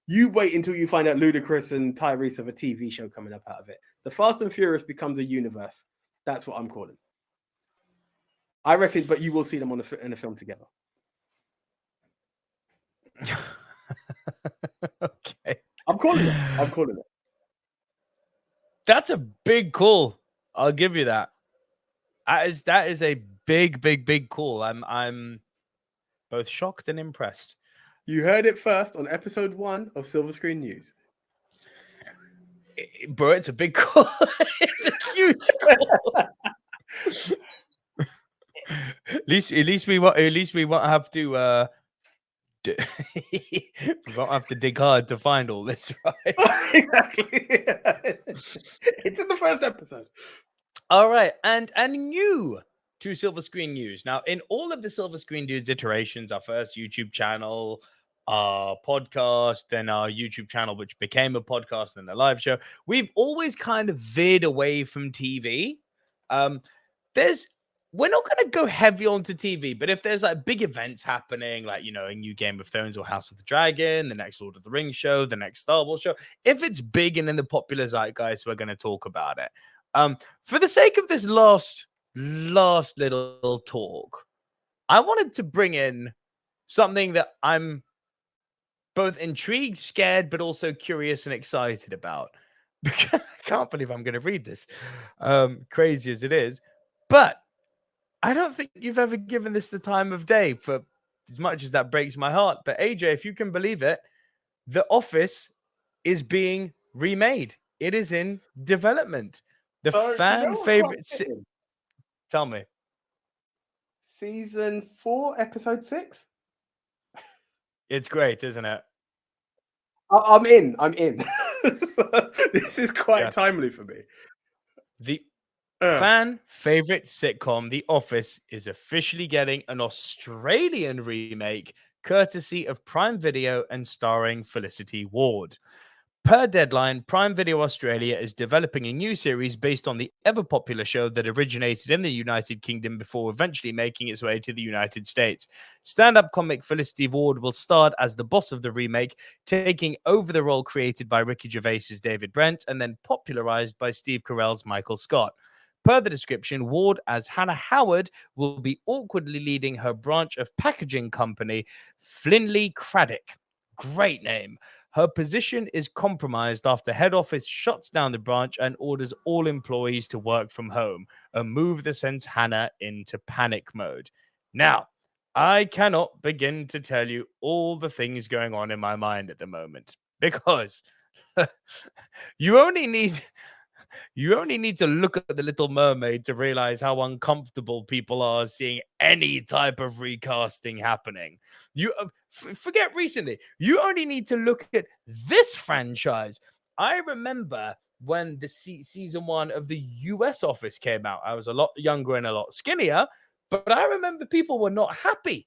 You wait until you find out Ludacris and Tyrese have a TV show coming up out of it. The Fast and Furious becomes a universe. That's what I'm calling. I reckon, but you will see them in a film together. Okay. I'm calling it. That's a big call. I'll give you that. That is a big call. I'm both shocked and impressed. You heard it first on episode 1 of Silver Screen News. Bro, it's a big call. It's a huge call. At least we won't have to we won't have to dig hard to find all this, right? Exactly. It's in the first episode. All right, and new to Silver Screen News. Now, in all of the Silver Screen News iterations, our first YouTube channel, our podcast, then our YouTube channel, which became a podcast, then a live show, we've always kind of veered away from TV. We're not going to go heavy onto TV, but if there's like big events happening, like, a new Game of Thrones or House of the Dragon, the next Lord of the Rings show, the next Star Wars show, if it's big and in the popular zeitgeist, we're going to talk about it. For the sake of this last little talk, I wanted to bring in something that I'm both intrigued, scared, but also curious and excited about. Because I can't believe I'm going to read this, crazy as it is. But I don't think you've ever given this the time of day, for as much as that breaks my heart. But AJ, if you can believe it, The Office is being remade. It is in development. The fan favorite. Tell me. Season 4, episode 6. It's great, isn't it? I'm in. This is quite timely for me. The fan favorite sitcom, The Office, is officially getting an Australian remake, courtesy of Prime Video and starring Felicity Ward. Per Deadline, Prime Video Australia is developing a new series based on the ever-popular show that originated in the United Kingdom before eventually making its way to the United States. Stand-up comic Felicity Ward will star as the boss of the remake, taking over the role created by Ricky Gervais's David Brent and then popularized by Steve Carell's Michael Scott. Per the description, Ward as Hannah Howard will be awkwardly leading her branch of packaging company, Flinley Craddock. Great name. Her position is compromised after head office shuts down the branch and orders all employees to work from home, a move that sends Hannah into panic mode. Now, I cannot begin to tell you all the things going on in my mind at the moment because you only need to look at the Little Mermaid to realize how uncomfortable people are seeing any type of recasting happening. You forget recently. You only need to look at this franchise. I remember when the season 1 of the US Office came out. I was a lot younger and a lot skinnier, but I remember people were not happy.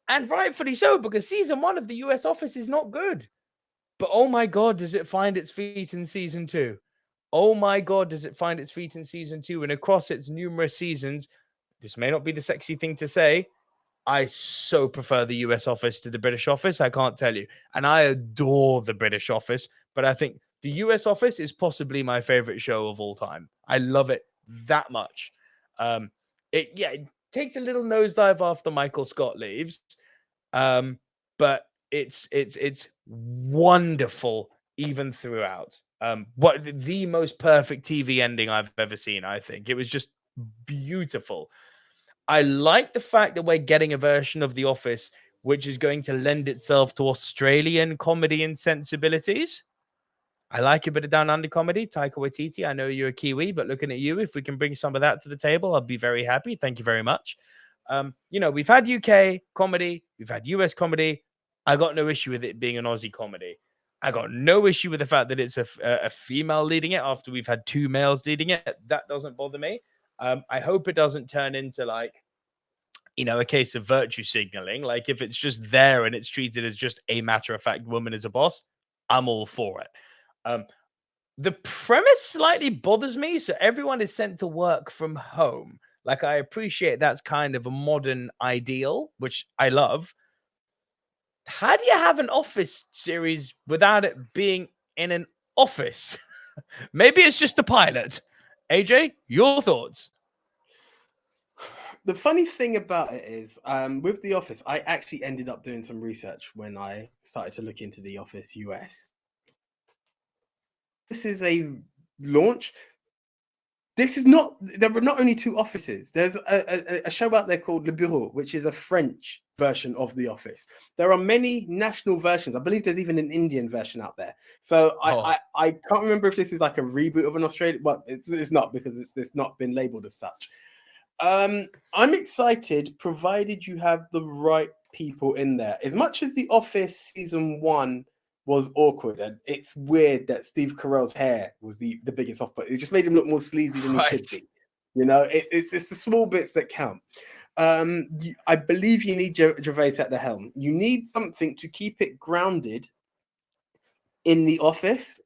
And rightfully so, because season 1 of the US Office is not good. But oh my God, does it find its feet in season 2? Oh my God, does it find its feet in season 2? And across its numerous seasons, this may not be the sexy thing to say, I so prefer the US Office to the British Office. I can't tell you. And I adore the British Office, but I think the US Office is possibly my favorite show of all time. I love it that much. It takes a little nosedive after Michael Scott leaves, but it's wonderful even throughout. What the most perfect TV ending I've ever seen. I think it was just beautiful. I like the fact that we're getting a version of The Office which is going to lend itself to Australian comedy and sensibilities. I like a bit of down under comedy. Taika Waititi, I know you're a Kiwi, but looking at you, if we can bring some of that to the table, I'll be very happy. Thank you very much. We've had UK comedy, we've had US comedy. I got no issue with it being an Aussie comedy. I got no issue with the fact that it's a female leading it after we've had 2 males leading it. That doesn't bother me. I hope it doesn't turn into a case of virtue signaling. Like if it's just there and it's treated as just a matter of fact woman is a boss, I'm all for it. The premise slightly bothers me. So everyone is sent to work from home. Like I appreciate that's kind of a modern ideal, which I love. How do you have an office series without it being in an office? Maybe it's just a pilot. AJ, your thoughts? The funny thing about it is, with The Office, I actually ended up doing some research when I started to look into The Office US. This is a launch. There were not only 2 offices. There's a show out there called Le Bureau, which is a French version of The Office. There are many national versions. I believe there's even an Indian version out there. So I can't remember if this is like a reboot of an Australian, but it's not, because it's not been labeled as such. I'm excited, provided you have the right people in there. As much as The Office season 1 was awkward, and it's weird that Steve Carell's hair was the biggest off, but it just made him look more sleazy than he should be. It's the small bits that count. I believe you need Gervais at the helm. You need something to keep it grounded in The Office,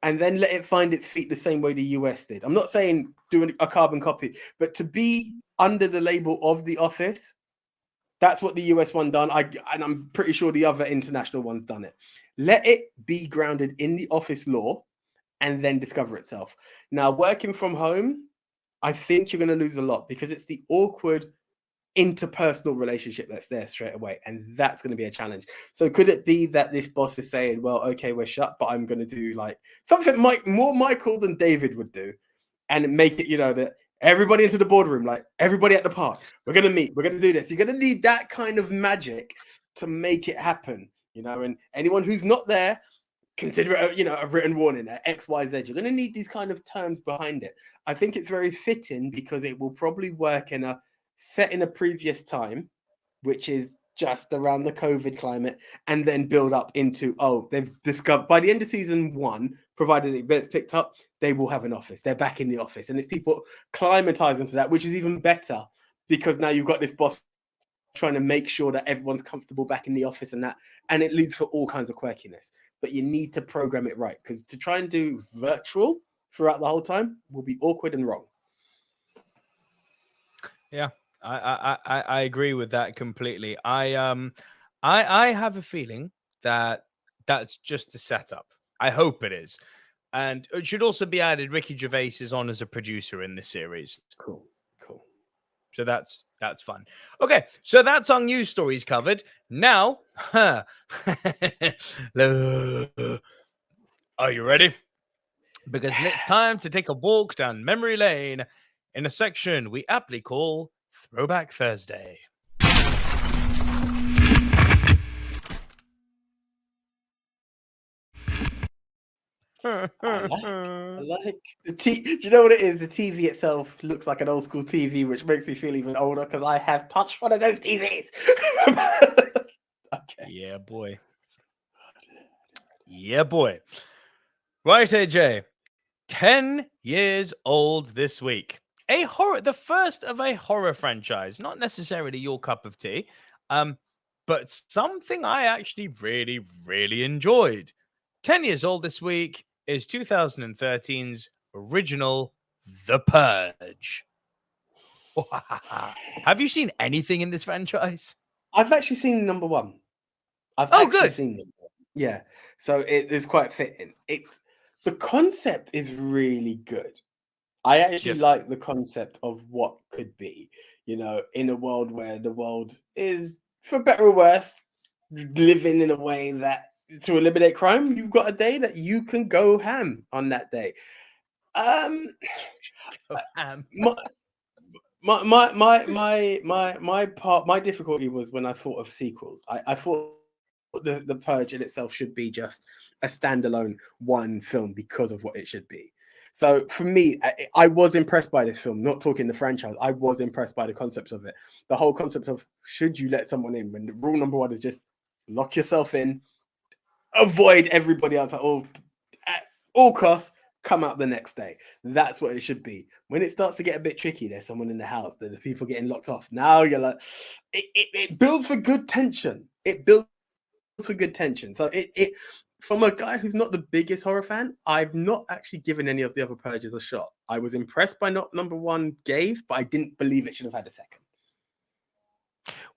and then let it find its feet the same way the US did. I'm not saying doing a carbon copy, but to be under the label of The Office, that's what the US one done. And I'm pretty sure the other international one's done it. Let it be grounded in the Office law and then discover itself. Now, working from home, I think you're going to lose a lot because it's the awkward interpersonal relationship that's there straight away, and that's going to be a challenge. So could it be that this boss is saying, well, okay, we're shut, but I'm going to do like something more Michael than David would do, and make it, that everybody into the boardroom, like everybody at the park, we're going to meet, we're going to do this. You're going to need that kind of magic to make it happen, and anyone who's not there, consider it a written warning at XYZ. You're going to need these kind of terms behind it. I think it's very fitting because it will probably work set in a previous time, which is just around the COVID climate, and then build up into, they've discovered by the end of season 1, provided it gets picked up, they will have an office. They're back in the office. And it's people climatizing to that, which is even better because now you've got this boss trying to make sure that everyone's comfortable back in the office and it leads for all kinds of quirkiness. But you need to program it right, because to try and do virtual throughout the whole time will be awkward and wrong. Yeah. I agree with that completely. I have a feeling that that's just the setup. I hope it is. And it should also be added, Ricky Gervais is on as a producer in this series. Cool. So that's fun. Okay, so that's our news stories covered. Now, are you ready? Because it's time to take a walk down memory lane in a section we aptly call Throwback Thursday. I like the do you know what it is? The TV itself looks like an old school TV, which makes me feel even older because I have touched one of those TVs. Okay. Yeah, boy. Right, AJ. 10 years old this week. The first of a horror franchise. Not necessarily your cup of tea, but something I actually really, really enjoyed. 10 years old this week is 2013's original The Purge. Have you seen anything in this franchise? I've actually seen number one. Good. Seen number one. Yeah. So it is quite fitting. The concept is really good. I actually like the concept of what could be, in a world where the world is, for better or worse, living in a way that to eliminate crime, you've got a day that you can go ham on that day. My difficulty was when I thought of sequels. I thought the Purge in itself should be just a standalone one film because of what it should be. So for me, I was impressed by this film, not talking the franchise. I was impressed by the concepts of it. The whole concept of should you let someone in when the rule number one is just lock yourself in, avoid everybody else at all costs, come out the next day. That's what it should be. When it starts to get a bit tricky, there's someone in the house, there's the people getting locked off. Now you're like, it builds for good tension. So it from a guy who's not the biggest horror fan, I've not actually given any of the other Purges a shot. I was impressed by what number one gave, but I didn't believe it should have had a second.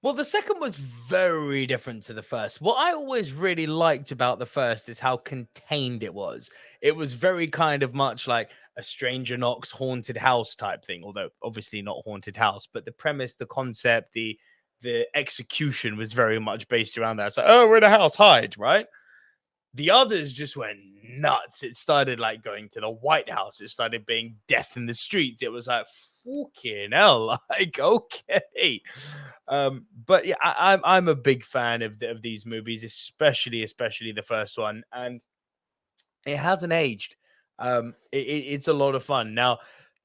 Well, the second was very different to the first. What I always really liked about the first is how contained it was. It was very kind of much like a Stranger Knocks haunted house type thing, although obviously not haunted house, but the premise, the concept, the execution was very much based around that. It's like, oh, we're in a house, hide, right? The others just went nuts. It started like going to the White House. It started being death in the streets. It was like, fucking hell, like, okay. But yeah, I'm a big fan of these movies, especially the first one. And it hasn't aged. It's a lot of fun. Now,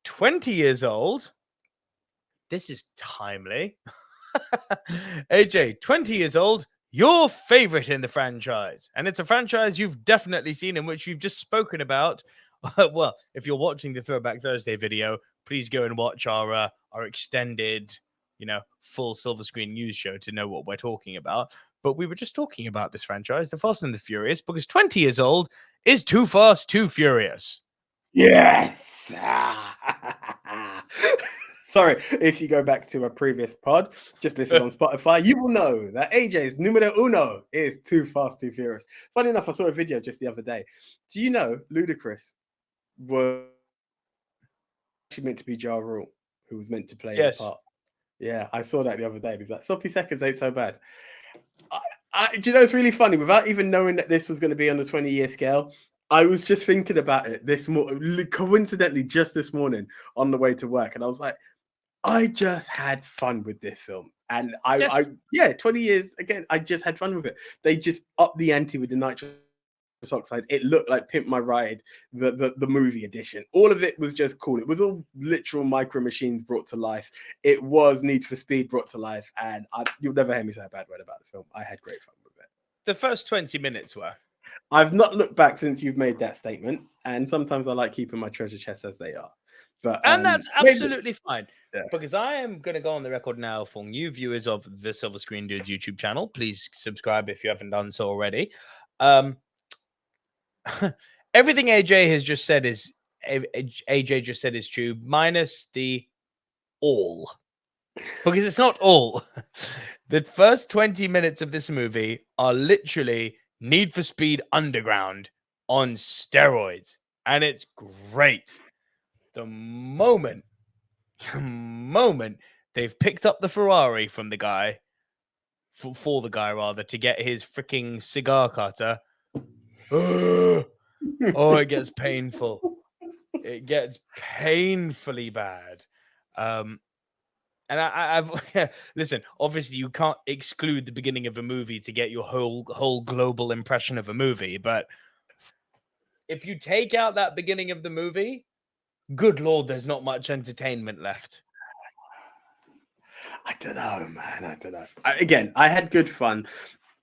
20 years old. This is timely. AJ, 20 years old. Your favorite in the franchise, and it's a franchise you've definitely seen in which you've just spoken about. Well, if you're watching the Throwback Thursday video, please go and watch our extended, full silver screen news show to know what we're talking about. But we were just talking about this franchise, The Fast and the Furious, because 20 years old is Too Fast, Too Furious. Yes. Sorry, if you go back to a previous pod, just listen on Spotify, you will know that AJ's numero uno is Too Fast, Too Furious. Funny enough, I saw a video just the other day. Do you know Ludacris was actually meant to be Ja Rule, who was meant to play the part? Yeah, I saw that the other day. He's like, sloppy seconds ain't so bad. Do you know, it's really funny. Without even knowing that this was going to be on the 20-year scale, I was just thinking about it coincidentally just this morning on the way to work. And I was like, I just had fun with this film. And 20 years, again, I just had fun with it. They just upped the ante with the nitrous oxide. It looked like Pimp My Ride, the movie edition. All of it was just cool. It was all literal micro machines brought to life. It was Need for Speed brought to life. And you'll never hear me say a bad word about the film. I had great fun with it. The first 20 minutes were. I've not looked back since you've made that statement. And sometimes I like keeping my treasure chests as they are. And that's absolutely fine, because I am going to go on the record now for new viewers of the Silver Screen Dudes YouTube channel. Please subscribe if you haven't done so already. Everything AJ has just said is true, minus the all, because it's not all. The first 20 minutes of this movie are literally Need for Speed Underground on steroids. and it's great. The moment they've picked up the Ferrari from the guy, for the guy rather, to get his freaking cigar cutter, oh, it gets painful. It gets painfully bad. And I've listen. Obviously, you can't exclude the beginning of a movie to get your whole global impression of a movie. But if you take out that beginning of the movie, good lord, there's not much entertainment left. I don't know, man. I don't know. I had good fun.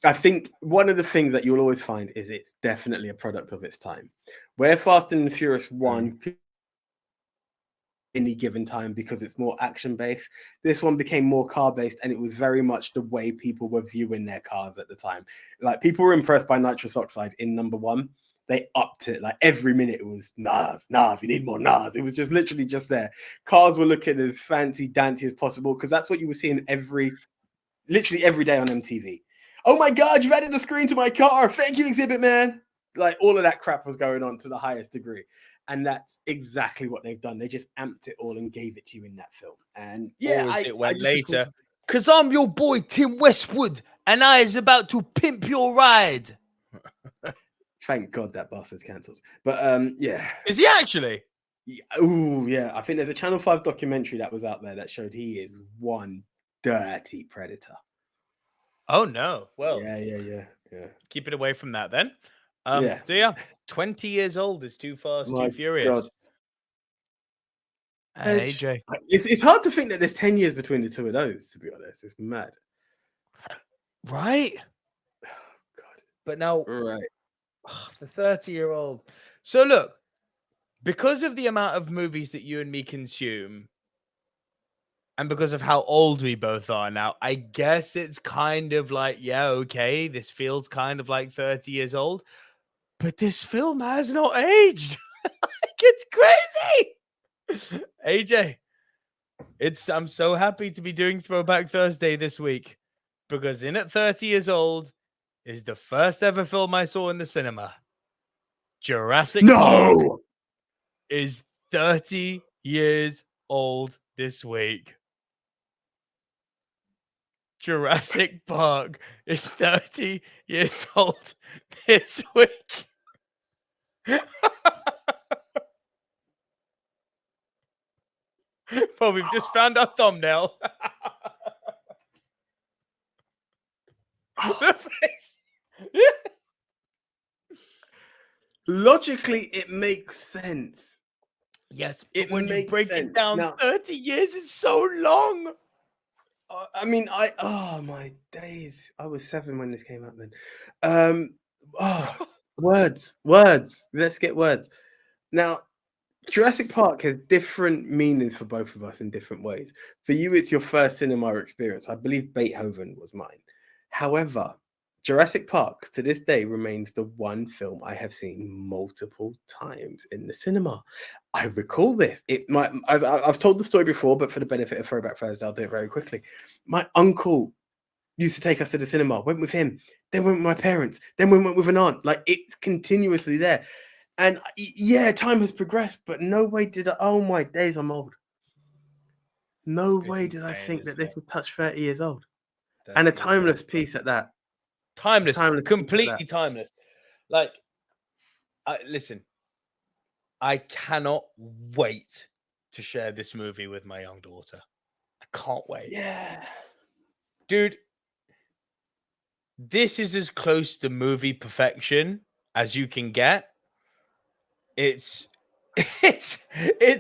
I think one of the things that you'll always find is it's definitely a product of its time. Where Fast and the Furious 1 any given time because it's more action based, this one became more car based, and it was very much the way people were viewing their cars at the time. Like, people were impressed by nitrous oxide in number 1. They upped it. Like, every minute it was NAS, we need more NAS. It was just literally just there. Cars were looking as fancy dancy as possible because that's what you were seeing literally every day on MTV. Oh my God, you've added a screen to my car. Thank you, Exhibit Man. Like, all of that crap was going on to the highest degree. And that's exactly what they've done. They just amped it all and gave it to you in that film. And yeah, it went later. Because I'm your boy, Tim Westwood, and I is about to pimp your ride. Thank God that bastard's cancelled. But yeah. Is he actually? Yeah. Oh, yeah. I think there's a Channel 5 documentary that was out there that showed he is one dirty predator. Oh, no. Well, yeah. Keep it away from that then. Yeah. So, yeah, 20 years old is Too Fast, Too Furious. And AJ. It's hard to think that there's 10 years between the two of those, to be honest. It's mad. Right? Oh, God. But now, right. The 30-year-old. So, look, because of the amount of movies that you and me consume, and because of how old we both are now, I guess it's kind of like, yeah, okay, this feels kind of like 30 years old. But this film has not aged. It's crazy. AJ, I'm so happy to be doing Throwback Thursday this week, because in at 30 years old is the first ever film I saw in the cinema. Jurassic Park is 30 years old this week. Jurassic Park is 30 years old this week. Well, we've just found our thumbnail. The face. Logically, it makes sense. Yes, but when you break it down, now, 30 years is so long. I mean, my days. I was 7 when this came out then. Words. Let's get words. Now, Jurassic Park has different meanings for both of us in different ways. For you, it's your first cinema experience. I believe Beethoven was mine. However, Jurassic Park to this day remains the one film I have seen multiple times in the cinema. I recall this. I've told the story before, but for the benefit of Throwback Thursday, I'll do it very quickly. My uncle used to take us to the cinema, went with him, then went with my parents, then went with an aunt. Like, it's continuously there. And yeah, time has progressed, but no way did I. Oh my days, I'm old. No way did I think that this would touch 30 years old. And a timeless piece at that. Timeless, completely timeless. Like, listen, I cannot wait to share this movie with my young daughter. I can't wait. Yeah. Dude, this is as close to movie perfection as you can get. It's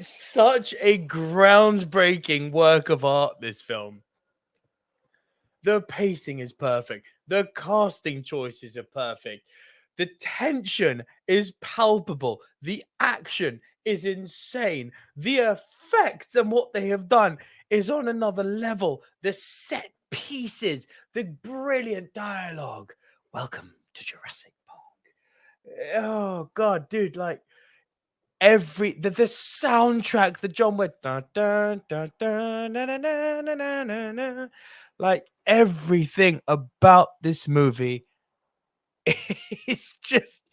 such a groundbreaking work of art, this film. The pacing is perfect. The casting choices are perfect. The tension is palpable. The action is insane. The effects and what they have done is on another level. The set pieces, the brilliant dialogue. Welcome to Jurassic Park. Oh, God, dude, like, the soundtrack, the John Wick, dun, dun, dun, dun, na, na, na, na, na, na, like, everything about this movie is just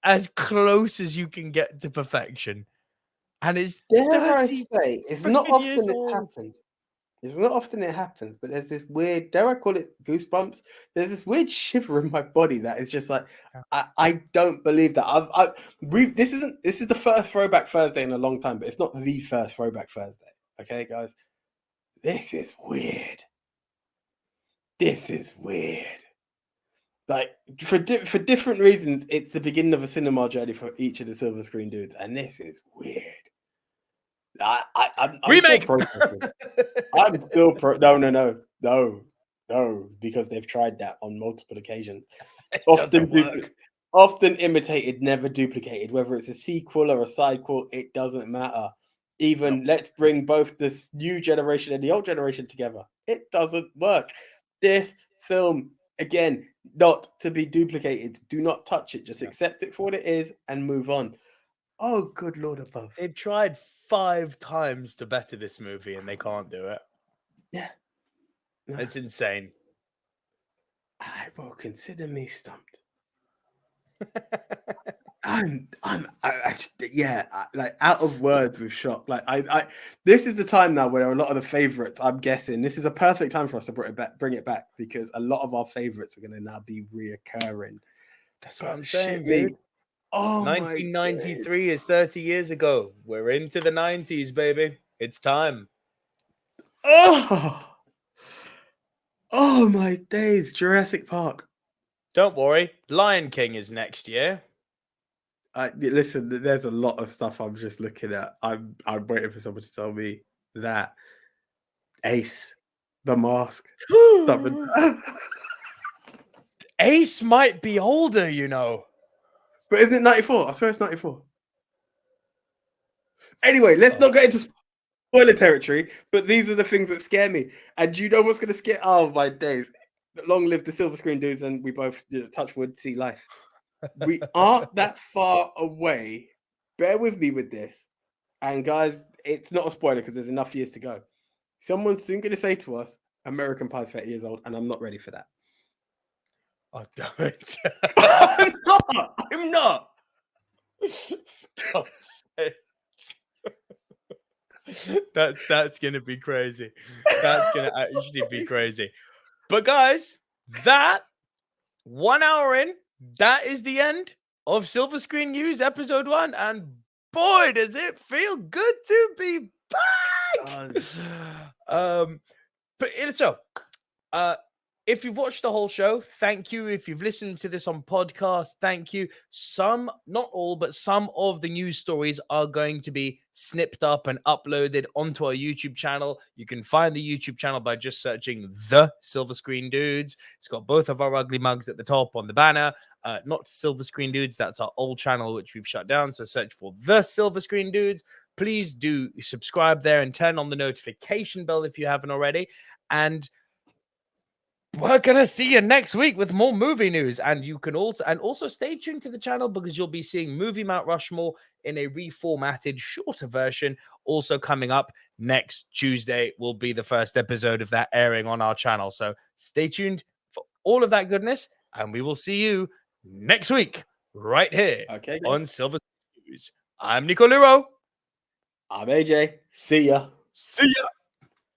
as close as you can get to perfection. And it's Dare I 30 say, it's not freaking years often it old. happens. It's not often it happens, but there's this weird, dare I call it goosebumps? There's this weird shiver in my body that is just like, I don't believe that. This is the first Throwback Thursday in a long time, but it's not the first Throwback Thursday. Okay, guys, this is weird. This is weird. Like for different reasons, it's the beginning of a cinema journey for each of the silver screen dudes, and this is weird. I'm Remake. Still processing. I'm still no, because they've tried that on multiple occasions. Often imitated, never duplicated. Whether it's a sequel or a sidequel, it doesn't matter. Even let's bring both this new generation and the old generation together. It doesn't work. This film, again, not to be duplicated. Do not touch it. Just accept it for what it is and move on. Oh, good Lord above. They've tried 5 times to better this movie and they can't do it. Yeah. No. It's insane. Well, consider me stumped. Like out of words with shock. Like this is the time now where a lot of the favorites, I'm guessing this is a perfect time for us to bring it back, because a lot of our favorites are going to now be reoccurring. That's what I'm saying, dude. Oh, 1993 is 30 years ago. We're into the 90s, baby. It's time. Oh my days. Jurassic Park. Don't worry. Lion King is next year. Listen, there's a lot of stuff I'm just looking at. I'm waiting for someone to tell me that Ace, The Mask. Ace might be older, you know. But isn't it 94? I swear it's 94. Anyway, let's not get into spoiler territory, but these are the things that scare me. And you know what's going to scare? Oh, my days. Long live the silver screen dudes, and we both, touch wood, see life. We aren't that far away. Bear with me with this. And guys, it's not a spoiler because there's enough years to go. Someone's soon going to say to us, American Pie's 30 years old, and I'm not ready for that. Oh, damn it. I'm not. Don't say it. That's going to be crazy. That's going to actually be crazy. But guys, that 1 hour in, that is the end of Silver Screen News episode 1. And boy, does it feel good to be back. If you've watched the whole show, thank you. If you've listened to this on podcast, thank you. Some, not all, but some of the news stories are going to be snipped up and uploaded onto our YouTube channel. You can find the YouTube channel by just searching The Silver Screen Dudes. It's got both of our ugly mugs at the top on the banner. Not Silver Screen Dudes. That's our old channel, which we've shut down. So search for The Silver Screen Dudes. Please do subscribe there and turn on the notification bell if you haven't already. And we're gonna see you next week with more movie news, and you can also stay tuned to the channel because you'll be seeing Movie Mount Rushmore in a reformatted, shorter version. Also coming up next Tuesday will be the first episode of that airing on our channel. So stay tuned for all of that goodness, and we will see you next week right here on Silver News. I'm Nico Liro. I'm AJ. See ya. See ya.